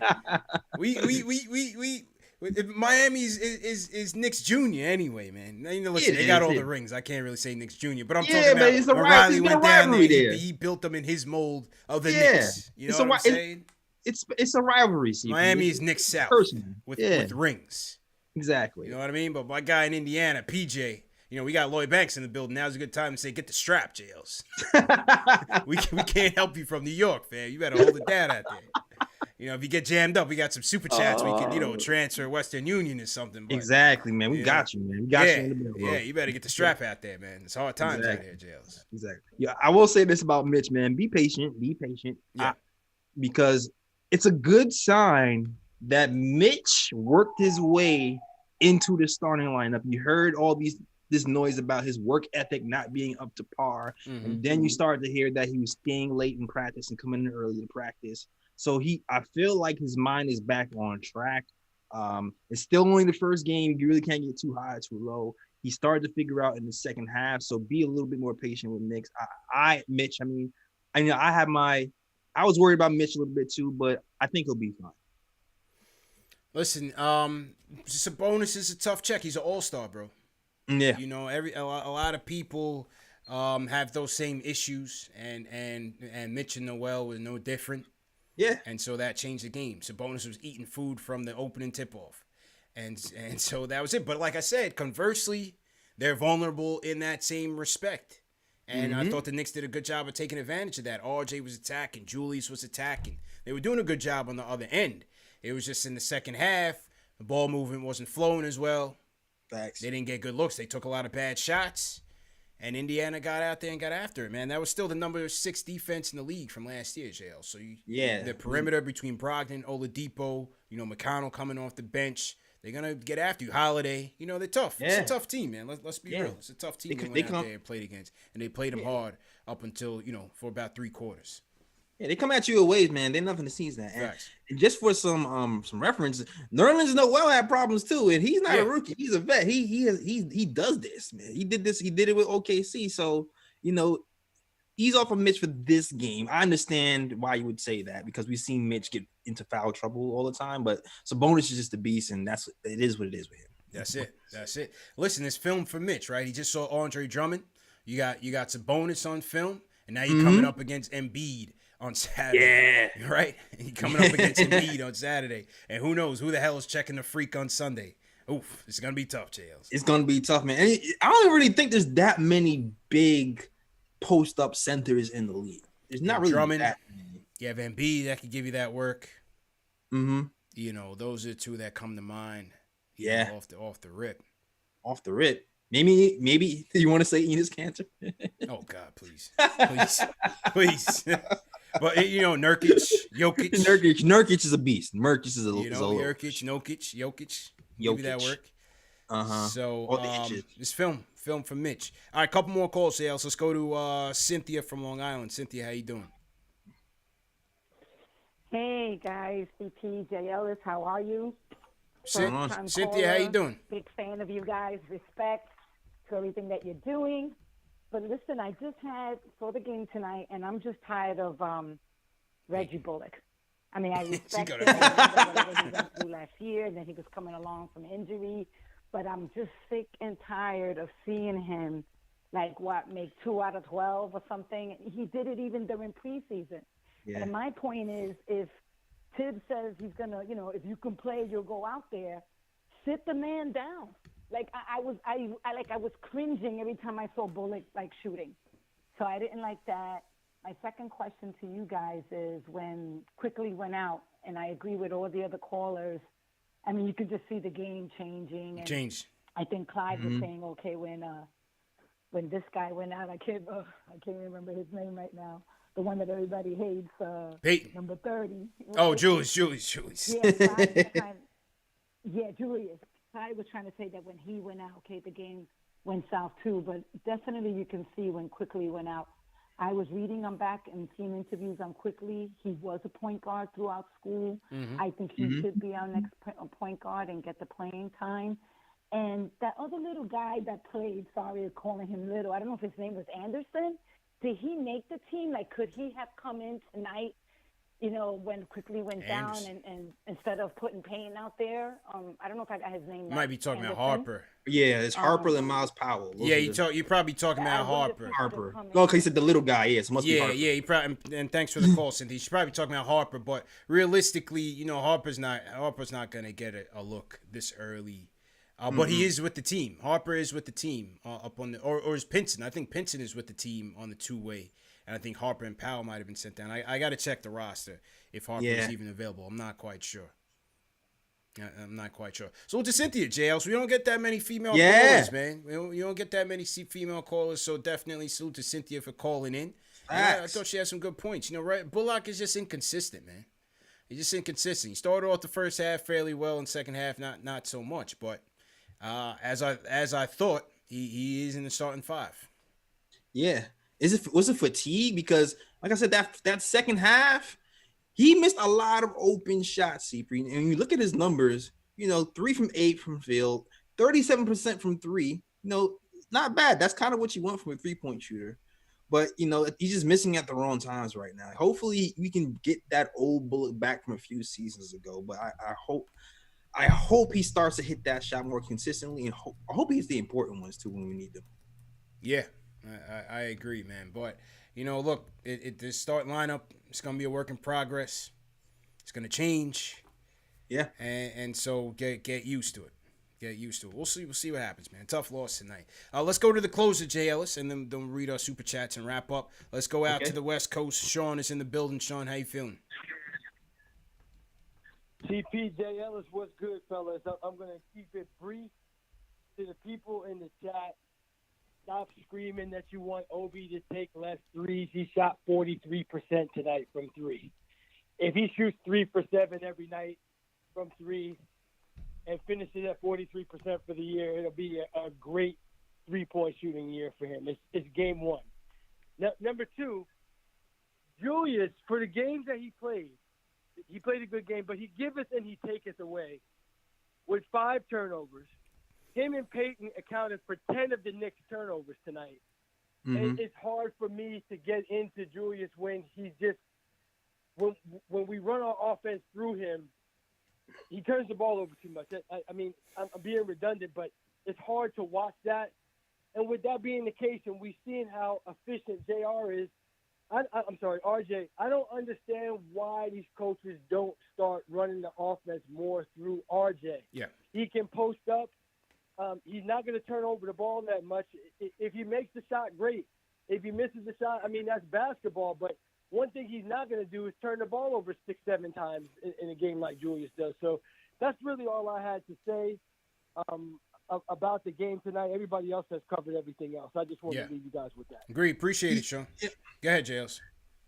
Miami is Knicks Junior anyway, man. Listen, they got all the rings. I can't really say Knicks Junior, but I'm talking about it's a Riley went down there. there. He built them in his mold of the Knicks. You know what I'm saying? It's a rivalry. CP. Miami is Knicks South with rings. Exactly. You know what I mean? But my guy in Indiana, PJ, we got Lloyd Banks in the building. Now's a good time to say, get the strap, JLs. we can't help you from New York, fam. You better hold it down out there. If you get jammed up, we got some super chats. We can, transfer Western Union or something. But, exactly, man. We got you, man. We got you in the middle. Yeah, you better get the strap out there, man. It's hard times out there, Jails. Exactly. Yeah, I will say this about Mitch, man. Be patient. Yeah. Because it's a good sign that Mitch worked his way into the starting lineup. You heard all this noise about his work ethic not being up to par. Mm-hmm. And then you started to hear that he was staying late in practice and coming in early to practice. So I feel like his mind is back on track. It's still only the first game. You really can't get too high or too low. He started to figure out in the second half. So be a little bit more patient with Knicks. Mitch, I was worried about Mitch a little bit too, but I think he'll be fine. Listen, Sabonis is a tough check. He's an all-star, bro. Yeah. A lot of people have those same issues, and Mitch and Noel were no different. Yeah. And so that changed the game. Sabonis was eating food from the opening tip-off. And so that was it. But like I said, conversely, they're vulnerable in that same respect. And I thought the Knicks did a good job of taking advantage of that. RJ was attacking. Julius was attacking. They were doing a good job on the other end. It was just in the second half, the ball movement wasn't flowing as well. Facts. They didn't get good looks. They took a lot of bad shots. And Indiana got out there and got after it, man. That was still the number 6 defense in the league from last year, JL. So the perimeter between Brogdon, Oladipo, McConnell coming off the bench, they're gonna get after you. Holiday, they're tough. Yeah. It's a tough team, man. Let's be real. It's a tough team they went out there and played against, and they played them hard up until for about 3 quarters. Yeah, they come at you in ways, man. They're nothing to seize that. And just for some reference, Nerlens Noel had problems too, and he's not a rookie. He's a vet. He does this, man. He did this. He did it with OKC. So he's off of Mitch for this game. I understand why you would say that because we've seen Mitch get into foul trouble all the time. But Sabonis is just a beast, and it is what it is with him. That's it. Listen, it's film for Mitch, right? He just saw Andre Drummond. You got Sabonis on film, and now you're coming up against Embiid on Saturday. Yeah. Right? He coming up against Embiid on Saturday. And who knows who the hell is checking the freak on Sunday. Oof, it's going to be tough, JLs. It's going to be tough, man. And I don't really think there's that many big post-up centers in the league. There's not really Drummond, that many. You have Embiid that could give you that work. Mm-hmm. Those are the 2 that come to mind. Off the rip. Off the rip. Maybe you want to say Enes Kanter? Oh, God, please. Please. But, Nurkic, Jokic. Nurkic is a beast. Nurkic is a Jokic. Give you that work. Uh-huh. So, this film for Mitch. All right, couple more calls, Sales. Let's go to Cynthia from Long Island. Cynthia, how you doing? Hey, guys. CP, J. Ellis, how are you? Cynthia, how you doing? Big fan of you guys. Respect to everything that you're doing. But listen, I just had for the game tonight, and I'm just tired of Reggie Bullock. I mean, I respect him what he went through last year, and then he was coming along from injury. But I'm just sick and tired of seeing him, make 2 out of 12 or something. He did it even during preseason. Yeah. And my point is, if Tibbs says he's going to, if you can play, you'll go out there, sit the man down. Like I was cringing every time I saw Bullock like shooting. So I didn't like that. My second question to you guys is when Quickly went out, and I agree with all the other callers. I mean, you could just see the game changing. And Change. I think Clyde was saying, okay, when this guy went out, I can't remember his name right now. The one that everybody hates, Peyton. number 30. Oh, Julius. Yeah, Julius. Clyde was trying to say that when he went out, okay, the game went south too. But definitely you can see when Quickly went out. I was reading on back and seeing interviews on Quickly. He was a point guard throughout school. Mm-hmm. I think he should be our next point guard and get the playing time. And that other little guy that played, sorry for calling him little, I don't know if his name was Anderson. Did he make the team? Like, could he have come in tonight, you know, when Quickly went down and instead of putting Payne out there? I don't know if I got his name. You might be talking Anderson. about Harper. Yeah, it's Harper and Miles Powell. Yeah, you're probably talking about Harper. No, because he said the little guy. Yes, must be Harper. Yeah. He probably, and thanks for the call, Cynthia. She's probably talking about Harper, but realistically, you know, Harper's not going to get a look this early. But he is with the team. Harper is with the team up on the or is Pinson. I think Pinson is with the team on the two-way. And I think Harper and Powell might have been sent down. I got to check the roster if Harper is even available. I'm not quite sure. So to Cynthia, JL, so we don't get that many female callers, man. You don't get that many female callers, so definitely salute to Cynthia for calling in. I thought she had some good points. You know, right? Bullock is just inconsistent, man. He's just inconsistent. He started off the first half fairly well, and second half not so much. But as I thought, he is in the starting five. Yeah. Was it fatigue? Because like I said, that second half, he missed a lot of open shots, CP. And you look at his numbers, you know, 3 from 8 from field, 37% from 3. You know, not bad. That's kind of what you want from a 3-point shooter. But, you know, he's just missing at the wrong times right now. Hopefully we can get that old Bullet back from a few seasons ago. But I hope he starts to hit that shot more consistently. And I hope he hits the important ones, too, when we need them. Yeah, I agree, man. But, you know, look, the start lineup, it's going to be a work in progress. It's going to change. Yeah. And so get used to it. Get used to it. We'll see what happens, man. Tough loss tonight. Let's go to the closer, Jay Ellis, and then we'll read our super chats and wrap up. Let's go out to the West Coast. Sean is in the building. Sean, how you feeling? TPJ Ellis, what's good, fellas? I'm going to keep it brief. To the people in the chat, stop screaming that you want Obi to take less threes. He shot 43% tonight from 3. If he shoots 3 for 7 every night from 3 and finishes at 43% for the year, it'll be a great 3-point shooting year for him. It's game 1. Number 2, Julius, for the games that he played a good game, but he giveth and he taketh away. With 5 turnovers, him and Peyton accounted for 10 of the Knicks turnovers tonight. And it's hard for me to get into Julius when he's just when we run our offense through him, he turns the ball over too much. I mean, I'm being redundant, but it's hard to watch that. And with that being the case, and we've seen how efficient JR is, I'm sorry, RJ, I don't understand why these coaches don't start running the offense more through RJ. Yeah. He can post up. He's not going to turn over the ball that much. If he makes the shot, great. If he misses the shot, I mean, that's basketball. But one thing he's not going to do is turn the ball over 6-7 times in a game like Julius does. So that's really all I had to say about the game tonight. Everybody else has covered everything else. I just wanted to leave you guys with that. Agree. Appreciate it, Sean. Go ahead, JLs.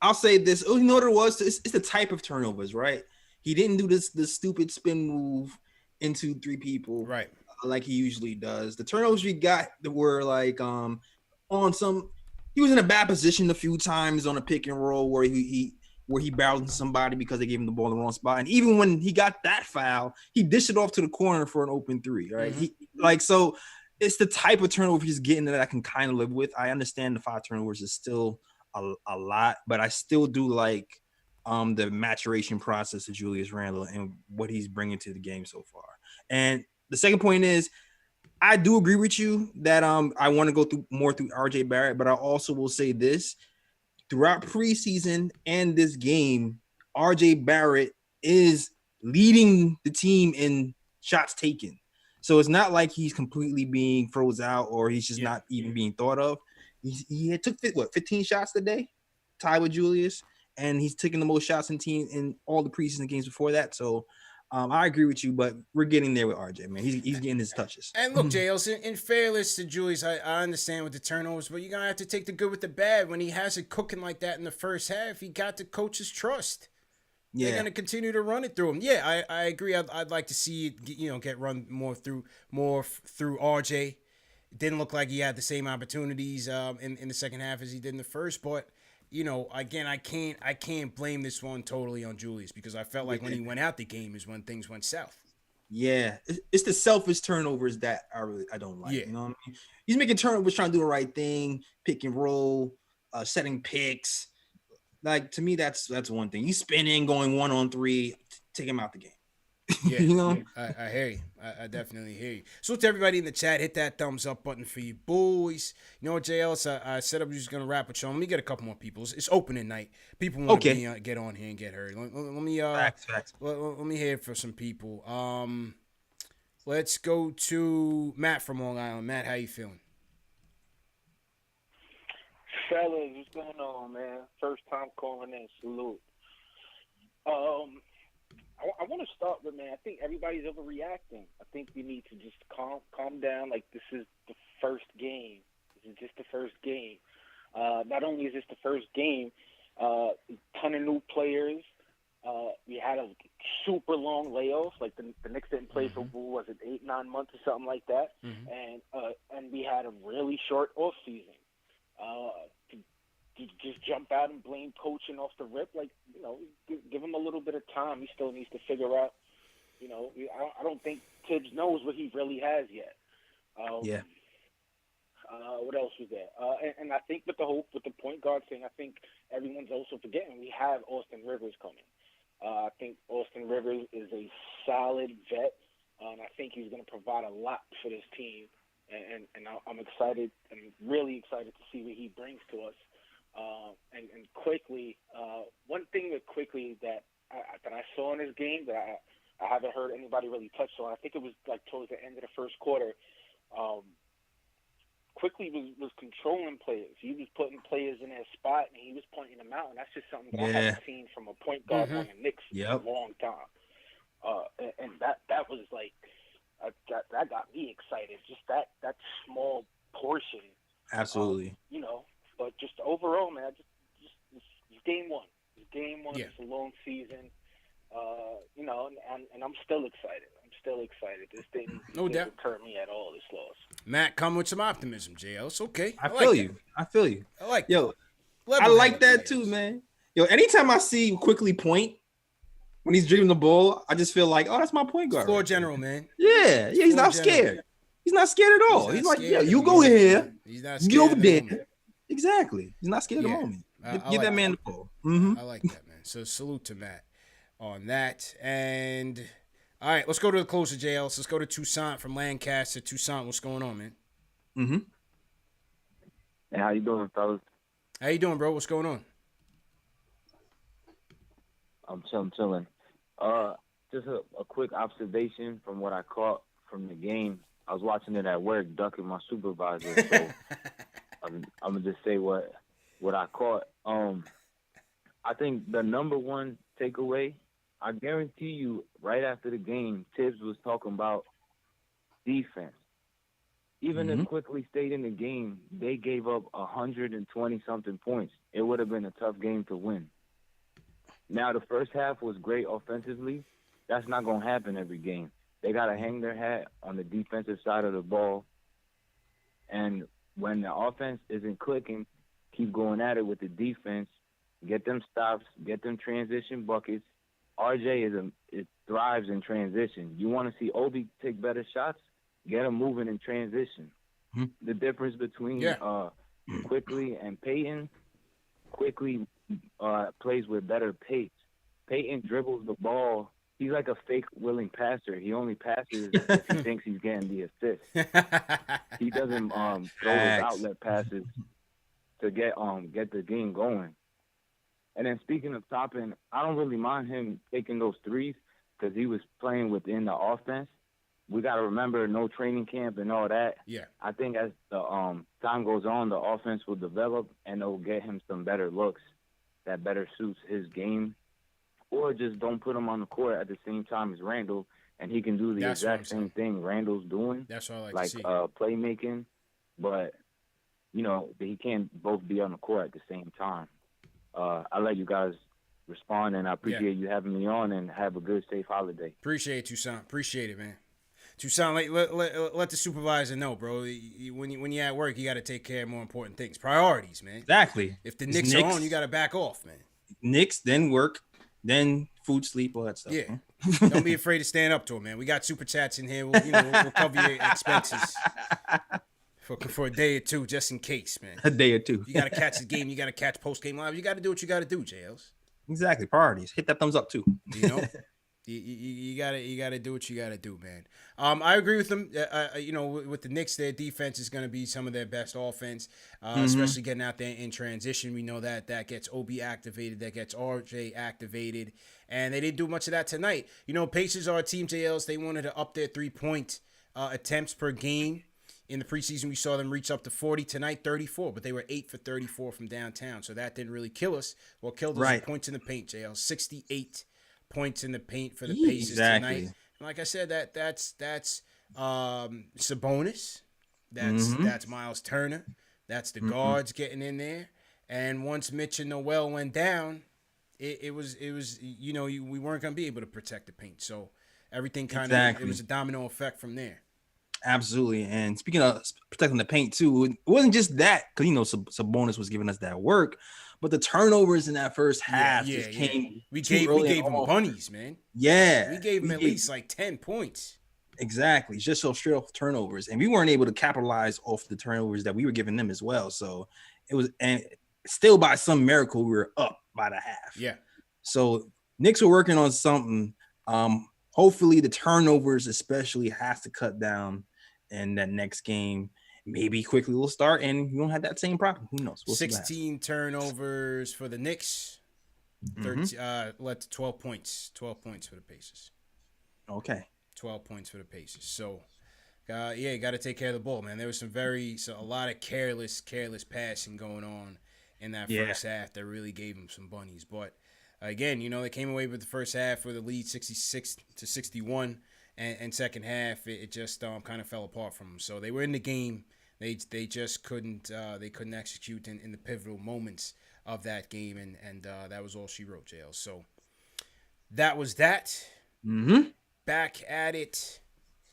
I'll say this. You know what it was? It's the type of turnovers, right? He didn't do this stupid spin move into 3 people. Right. Like he usually does. The turnovers we got were like on some. He was in a bad position a few times on a pick and roll where he barreled into somebody because they gave him the ball in the wrong spot. And even when he got that foul, he dished it off to the corner for an open 3. Right? So it's the type of turnover he's getting that I can kind of live with. I understand the 5 turnovers is still a lot, but I still do like the maturation process of Julius Randle and what he's bringing to the game so far. And the second point is, I do agree with you that I want to go through RJ Barrett, but I also will say this: throughout preseason and this game, RJ Barrett is leading the team in shots taken. So it's not like he's completely being froze out or he's just not even being thought of. He took 15 shots today, tied with Julius, and he's taking the most shots in all the preseason games before that. So I agree with you, but we're getting there with RJ, man. He's getting his touches. And look, JLs, in fairness to Julius, I understand with the turnovers, but you're going to have to take the good with the bad. When he has it cooking like that in the first half, he got the coach's trust. Yeah. They're going to continue to run it through him. Yeah, I agree. I'd like to see it, get run more through RJ. It didn't look like he had the same opportunities in the second half as he did in the first, but again, I can't blame this one totally on Julius because I felt like when he went out the game is when things went south. Yeah, it's the selfish turnovers that I don't like. Yeah. You know what I mean? He's making turnovers, trying to do the right thing, pick and roll, setting picks. Like, to me, that's one thing. He's spinning, going 1-on-3, take him out the game. Yeah, I hear you. I definitely hear you. So to everybody in the chat, hit that thumbs up button for you boys. You know what, JL? I said I was just gonna wrap with you. Let me get a couple more people. It's opening night. People want to get on here and get heard. Let me facts. Let me hear it for some people. Let's go to Matt from Long Island. Matt, how you feeling? Fellas, what's going on, man? First time calling in. Salute. I want to start with, man, I think everybody's overreacting. I think we need to just calm down. Like, this is the first game. This is just the first game. Not only is this the first game, ton of new players. We had a super long layoff. Like, the Knicks didn't play for, 8-9 months or something like that. Mm-hmm. And we had a really short off season. To just jump out and blame coaching off the rip, like, give him a little bit of time. He still needs to figure out, I don't think Tibbs knows what he really has yet. What else was there? And I think with the point guard thing, I think everyone's also forgetting we have Austin Rivers coming. I think Austin Rivers is a solid vet, and I think he's going to provide a lot for this team. And I'm excited. I'm really excited to see what he brings to us. And quickly, one thing with quickly that I saw in this game that I haven't heard anybody really touch on. I think it was like towards the end of the first quarter. Quickly was controlling players. He was putting players in their spot and he was pointing them out. And that's just something that I haven't seen from a point guard on the Knicks in a long time. And that was like that got me excited. Just that small portion. Absolutely. But just overall, man, just it's game one. It's game one. Yeah. It's a long season. And I'm still excited. This didn't hurt me at all, this loss. Matt, come with some optimism, JL. It's okay. I feel you. I like I like that too, man. Anytime I see Quickly point when he's dribbling the ball, I just feel like, oh, that's my point guard. Floor general, man. Yeah, he's not scared. He's not scared at all. He's like, you go here. He's not scared. Get over there. Exactly. He's not scared of the moment. Give that man the ball. Mm-hmm. I like that, man. So salute to Matt on that. And all right, let's go to the closer, JL. Let's go to Toussaint from Lancaster. Toussaint, what's going on, man? Mm-hmm. Hey, how you doing, fellas? How you doing, bro? What's going on? I'm chilling. Just a quick observation from what I caught from the game. I was watching it at work, ducking my supervisor. So I'm gonna just say what I caught. I think the number one takeaway, I guarantee you, right after the game, Tibbs was talking about defense. Even if Quickly stayed in the game, they gave up 120-something points. It would have been a tough game to win. Now, the first half was great offensively. That's not going to happen every game. They got to hang their hat on the defensive side of the ball. And when the offense isn't clicking, keep going at it with the defense. Get them stops, get them transition buckets. RJ thrives in transition. You want to see Obi take better shots? Get him moving in transition. The difference between Quickly and Peyton, Quickly plays with better pace. Peyton dribbles the ball. He's like a fake willing passer. He only passes if he thinks he's getting the assist. He doesn't throw those outlet passes to get the game going. And then speaking of Toppin, I don't really mind him taking those threes because he was playing within the offense. we got to remember no training camp and all that. Yeah. I think as the time goes on, the offense will develop and it'll get him some better looks that better suits his game. Or just don't put him on the court at the same time as Randall, and he can do the exact same thing Randall's doing. That's what I like to see. Playmaking, but, he can't both be on the court at the same time. I'll let you guys respond, and I appreciate you having me on, and have a good, safe holiday. Appreciate it, Toussaint. Appreciate it, man. Toussaint, let the supervisor know, bro. When you're at work, you got to take care of more important things. Priorities, man. Exactly. If the Knicks are on, you got to back off, man. Knicks, then work, then food, sleep, all that stuff. Yeah. Don't be afraid to stand up to him, man. We got super chats in here. We'll cover your expenses for a day or two, just in case, man. A day or two. You got to catch the game. You got to catch post-game live. You got to do what you got to do, JLs. Exactly. Priorities. Hit that thumbs up, too. You gotta do what you gotta do, man. I agree with them. With the Knicks, their defense is gonna be some of their best offense, especially getting out there in transition. We know that gets OB activated, that gets RJ activated, and they didn't do much of that tonight. Pacers are a team, JLs. They wanted to up their 3-point attempts per game. In the preseason, we saw them reach up to 40. Tonight, 34, but they were 8 for 34 from downtown, so that didn't really kill us. What killed us was points in the paint, JLs. 68 points in the paint for the Pacers tonight. And like I said, that's Sabonis. That's Miles Turner. That's the guards getting in there. And once Mitch and Noel went down, it was we weren't gonna be able to protect the paint. So everything kind of it was a domino effect from there. Absolutely. And speaking of protecting the paint too, it wasn't just that, because Sabonis was giving us that work, but the turnovers in that first half just came. We gave him bunnies, man. Yeah. We gave him at least like 10 points. Exactly. Just so straight off turnovers. And we weren't able to capitalize off the turnovers that we were giving them as well. So it was, and still by some miracle, we were up by the half. Yeah. So Knicks were working on something. Hopefully the turnovers especially has to cut down in that next game. Maybe quickly we'll start and we won't have that same problem. Who knows? We'll 16 turnovers for the Knicks. 13, 12 points. 12 points for the Pacers. Okay. 12 points for the Pacers. So, you got to take care of the ball, man. There was a lot of careless passing going on in that first half that really gave them some bunnies. But again, they came away with the first half with a lead 66-61, and second half it just kind of fell apart from them. So they were in the game. They just couldn't execute in the pivotal moments of that game, and that was all she wrote, JL. So that was that. Mm-hmm. Back at it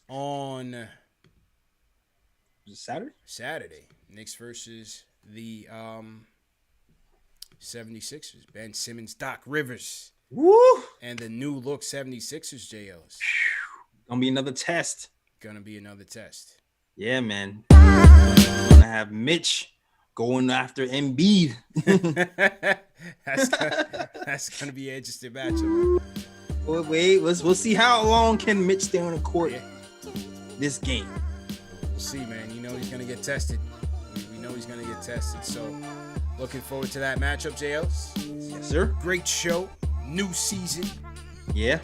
on was it Saturday? Saturday. Knicks versus the 76ers. Ben Simmons, Doc Rivers. Woo! And the new look 76ers, JLs. Gonna be another test. Yeah, man. We're gonna have Mitch going after Embiid. That's gonna be an interesting matchup. We'll see how long can Mitch stay on the court this game. We'll see, man. He's gonna get tested. We know he's gonna get tested. So looking forward to that matchup, JLs. Yes, sir. Great show. New season. Yeah.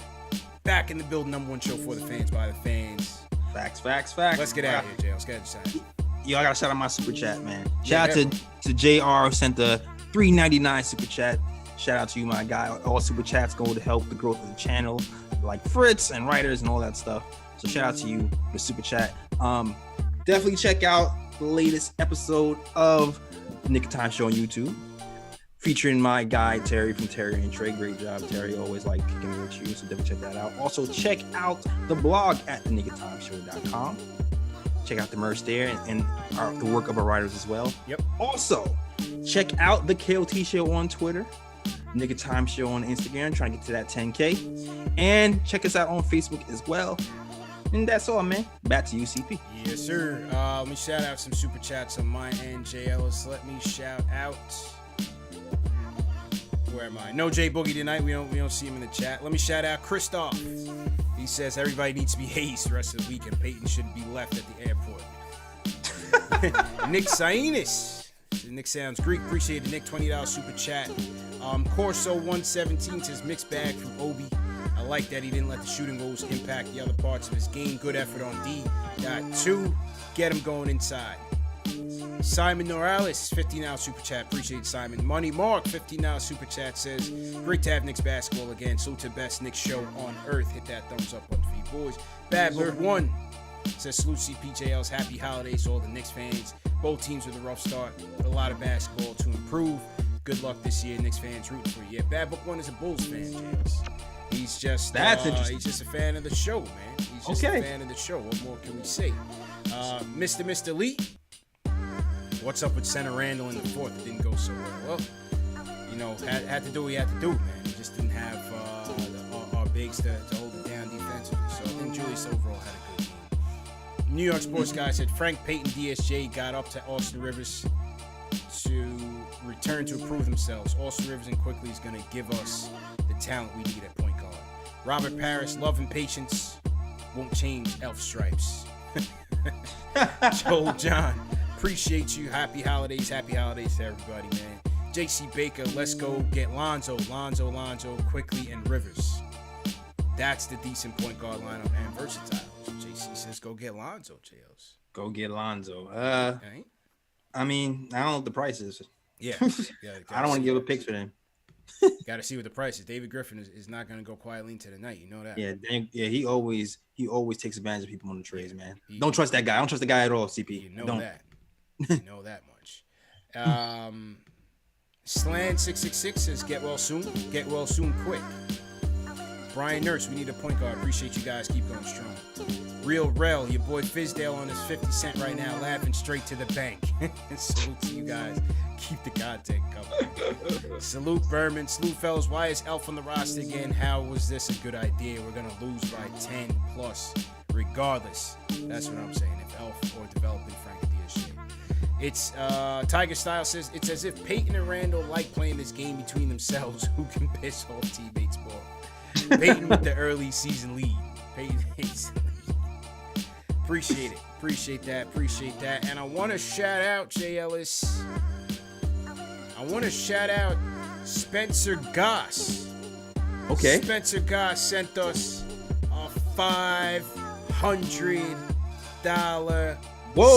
Back in the building, number one show for the fans by the fans. Facts. Let's get out of here, JL. Let's get out of here. Yo, I gotta shout out my super chat, man. Shout out to JR who sent the $3.99 super chat. Shout out to you, my guy. All super chats go to help the growth of the channel, like Fritz and writers and all that stuff. So shout out to you for the super chat. Definitely check out the latest episode of the Knick of Time Show on YouTube, featuring my guy Terry from Terry and Trey. Great job, Terry. Always like kicking me with you, so definitely check that out. Also, check out the blog at thenickoftimeshow.com. Check out the merch there and the work of our writers as well. Yep. Also, check out the KOT Show on Twitter, Knick of Time Show on Instagram, trying to get to that 10K. And check us out on Facebook as well. And that's all, man. Back to you, CP. Yes, sir. Let me shout out some super chats on my end, Jay Ellis. Let me shout out. Where am I? No Jay Boogie tonight. We don't see him in the chat. Let me shout out Christoph. He says everybody needs to be hazed the rest of the week, and Peyton shouldn't be left at the airport. Nick Sainis. Nick sounds Greek. Appreciate it, Nick. $20 super chat. Corso117 says mixed bag from Obi. I like that he didn't let the shooting woes impact the other parts of his game. Good effort on D. Got 2. Get him going inside. Simon Norales, $15 super chat. Appreciate it, Simon. Money Mark, $15 super chat says, great to have Knicks basketball again. Salute to the best Knicks show on earth. Hit that thumbs up on the feed, boys. Badler1 says, salute CPJLs. Happy holidays to all the Knicks fans. Both teams with a rough start, but a lot of basketball to improve. Good luck this year, Knicks fans rooting for you. Yeah, Bad Book 1 is a Bulls fan, James. He's just he's just a fan of the show, man. He's just a fan of the show. What more can we say? Mr. Lee. What's up with Center Randall in the fourth? It didn't go so well. Well, had to do what he had to do, man. He just didn't have our bigs to hold it down defensively. So I think Julius overall had a good game. New York Sports Guy said Frank Payton, DSJ got up to Austin Rivers to return to improve themselves. Austin Rivers and Quickly is going to give us the talent we need at point guard. Robert Parrish, love and patience won't change elf stripes. Joel John, appreciate you. Happy holidays to everybody, man. JC Baker, let's go get Lonzo, Quickly, and Rivers. That's the decent point guard lineup and versatile. So JC says go get Lonzo, JLs. Go get Lonzo. I mean, I don't know what the price is. Yeah. I don't want to give a pick for them. Got to see what the price is. David Griffin is not going to go quietly into the night. You know that. Yeah. He always takes advantage of people on the trades, man. Don't trust that guy. I don't trust the guy at all, CP. You know that. You know that much. Slan666 says, get well soon. Get well soon quick. Brian Nurse, we need a point guard. Appreciate you guys. Keep going strong. Real Rel, your boy Fizdale on his 50 cent right now, laughing straight to the bank. Salute to you guys. Keep the content coming. Salute Berman. Salute fellas. Why is Elf on the roster again? How was this a good idea? We're going to lose by 10 plus regardless. That's what I'm saying. If Elf or developing Frank DSJ. It's Tiger Style says it's as if Peyton and Randall like playing this game between themselves. Who can piss off teammates more? Peyton with the early season lead. Peyton hates the lead. Appreciate that. And I want to shout out Jay Ellis. I want to shout out Spencer Goss. Okay. Spencer Goss sent us a $500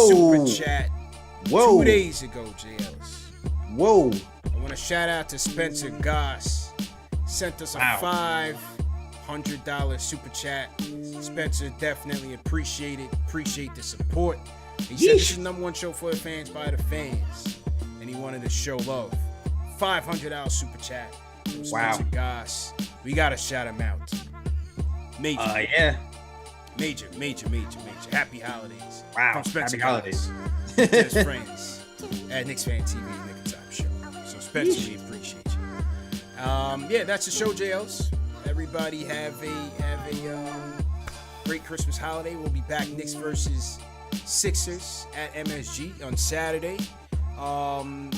super chat 2 days ago, Jay Ellis. Whoa. I want to shout out to Spencer Goss. Sent us a $500 super chat. Spencer, definitely appreciate the support. He said this is the number one show for the fans by the fans. And he wanted to show love. $500 super chat from Spencer Goss. We got to shout him out. Major. Yeah. Major. Happy holidays. Wow. From Spencer Happy holidays. To his friends at Knicks Fan TV and Knick and Top Show. So Spencer, we appreciate you. Yeah, that's the show, JLs. Everybody have a great Christmas holiday. We'll be back Knicks versus Sixers at MSG on Saturday.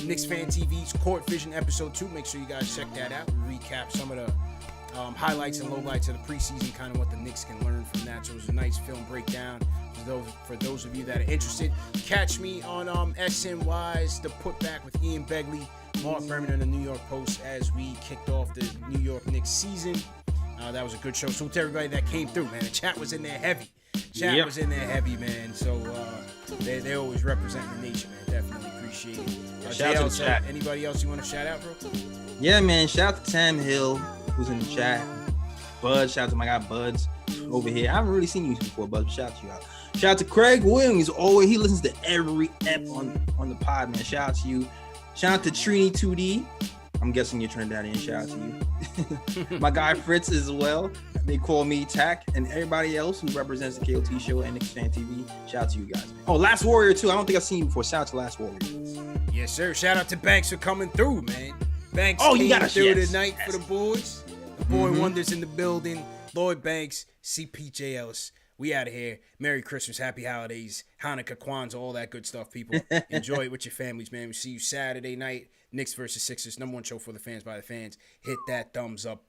Knicks Fan TV's Court Vision episode 2. Make sure you guys check that out. We recap some of the highlights and lowlights of the preseason, kind of what the Knicks can learn from that. So it was a nice film breakdown for those of you that are interested. Catch me on SNY's The Putback with Ian Begley, Mark Berman, and the New York Post as we kicked off the New York Knicks season. That was a good show. So to everybody that came through, man, the chat was in there heavy. Was in there heavy, man. So they always represent the nation, man. Definitely appreciate it. Shout out to the chat. Anybody else you want to shout out, bro? Yeah, man. Shout out to Tam Hill, who's in the chat. Bud, shout out to my guy Buds over here. I haven't really seen you before, Bud. Shout out to you out. Shout out to Craig Williams. He listens to every ep on the pod, man. Shout out to you. Shout out to Trini 2D. I'm guessing you're Trinidadian. Shout out to you. My guy Fritz as well. They call me Tack, and everybody else who represents the KOT show and Knicks Fan TV. Shout out to you guys, man. Oh, Last Warrior too. I don't think I've seen you before. Shout out to Last Warrior. Yes, sir. Shout out to Banks for coming through, man. Banks came through tonight for the boys. The boy wonders in the building. Lloyd Banks, CPJ Ellis. We out of here. Merry Christmas, Happy Holidays, Hanukkah, Kwanzaa, all that good stuff, people. Enjoy it with your families, man. We see you Saturday night. Knicks versus Sixers, number one show for the fans by the fans. Hit that thumbs up.